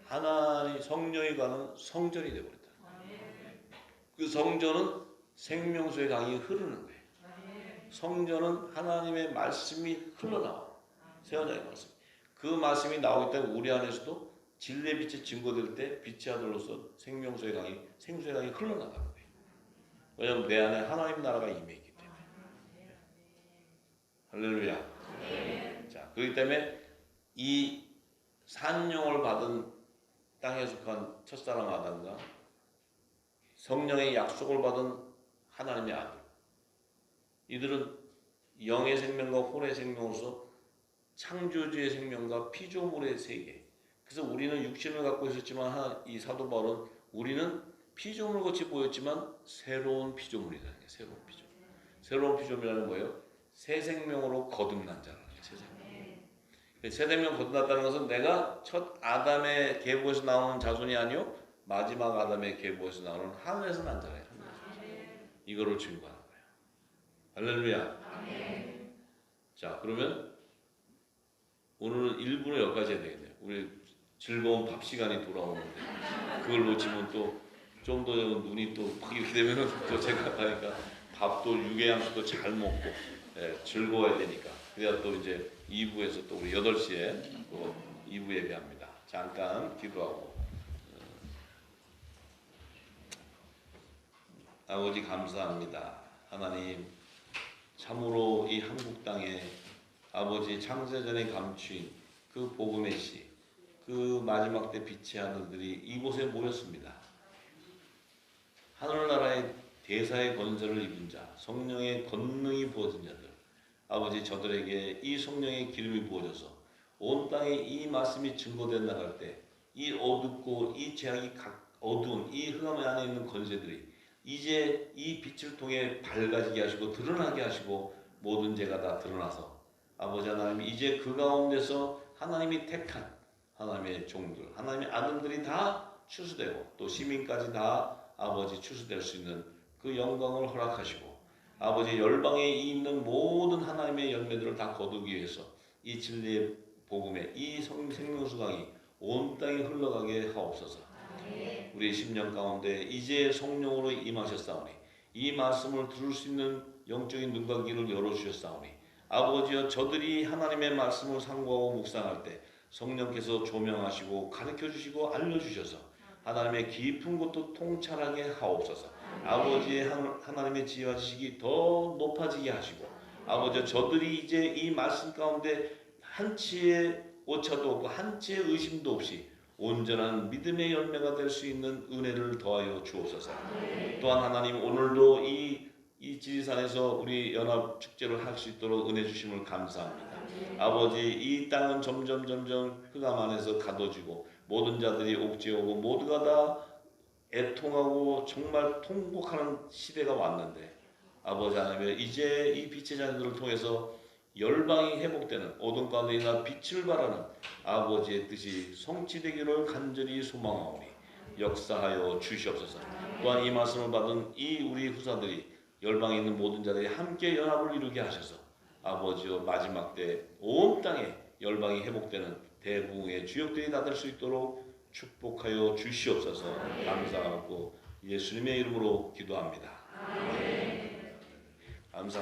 하나님 성령이 가는 성전이 되어버렸다. 그 성전은 생명수의 강이 흐르는 거예요. 성전은 하나님의 말씀이 흘러나와. 세원장의 말씀. 그 말씀이 나오기 때문에 우리 안에서도 진리의 빛이 증거될 때 빛의 아들로서 생수의 강이 흘러나가는 거예요. 왜냐하면 내 안에 하나님 나라가 임해 있기 때문에. 할렐루야. 그렇기 때문에 이 산용을 받은 땅에 속한 첫사랑 아담과 성령의 약속을 받은 하나님의 아들, 이들은 영의 생명과 혼의 생명으로서 창조주의 생명과 피조물의 세계. 그래서 우리는 육신을 갖고 있었지만 이 사도 바울은 우리는 피조물 같이 보였지만 새로운 피조물이라는 게 새로운 피조물. 새로운 피조물이라는 거예요. 새 생명으로 거듭난 자라는 거예요. 새 생명. 새 생명 거듭났다는 것은 내가 첫 아담의 계보에서 나오는 자손이 아니요 마지막 아담의 계보에서 나오는 하늘에서 난 자예요. 이거를 증거하는 거예요. 할렐루야. 자, 그러면 오늘은 1부는 여기까지 해야 되겠네요. 우리 즐거운 밥 시간이 돌아오는데 그걸 놓치면 또 좀 더 눈이 또 팍 이렇게 되면은 또 제가 하니까 밥도 유괴양식도 잘 먹고 즐거워야 되니까. 그래야 또 이제 2부에서 또 우리 8시에 또 2부 예배합니다. 잠깐 기도하고. 아버지 감사합니다. 하나님 참으로 이 한국 땅에 아버지 창세전에 감추인 그 복음의 씨, 그 마지막 때 빛의 아들들이 이곳에 모였습니다. 하늘나라의 대사의 건설을 입은 자, 성령의 권능이 부어진 자들, 아버지 저들에게 이 성령의 기름이 부어져서 온 땅에 이 말씀이 증거되어 나갈 때 이 어둡고 이 죄악이 어두운 이 흑암 안에 있는 권세들이 이제 이 빛을 통해 밝아지게 하시고 드러나게 하시고 모든 죄가 다 드러나서 아버지 하나님 이제 그 가운데서 하나님이 택한 하나님의 종들, 하나님의 아들들이 다 추수되고 또 시민까지 다 아버지 추수될 수 있는 그 영광을 허락하시고 아버지 열방에 있는 모든 하나님의 열매들을 다 거두기 위해서 이 진리의 복음에 이 생명수강이 온 땅에 흘러가게 하옵소서. 우리의 심령 가운데 이제 성령으로 임하셨사오니 이 말씀을 들을 수 있는 영적인 눈과 귀를 열어주셨사오니 아버지여 저들이 하나님의 말씀을 상고하고 묵상할 때 성령께서 조명하시고 가르쳐주시고 알려주셔서 하나님의 깊은 곳도 통찰하게 하옵소서. 아버지의 하나님의 지혜와 지식이 더 높아지게 하시고 아버지 저들이 이제 이 말씀 가운데 한치의 오차도 없고 한치의 의심도 없이 온전한 믿음의 열매가 될 수 있는 은혜를 더하여 주옵소서. 또한 하나님 오늘도 이 지리산에서 우리 연합 축제를 할 수 있도록 은혜 주심을 감사합니다. 아버지 이 땅은 점점 흑암 안에서 가둬지고 모든 자들이 옥죄오고 모두가 다 애통하고 정말 통곡하는 시대가 왔는데 아버지 하나님 이제 이 빛의 자녀들을 통해서 열방이 회복되는 어둠 가운데 있나 빛을 발하는 아버지의 뜻이 성취되기를 간절히 소망하오니 역사하여 주시옵소서. 또한 이 말씀을 받은 이 우리 후사들이 열방에 있는 모든 자들이 함께 연합을 이루게 하셔서 아버지여 마지막 때 온 땅에 열방이 회복되는 대부흥의 주역들이 다 될 수 있도록 축복하여 주시옵소서. 감사하고 예수님의 이름으로 기도합니다. 감사합니다.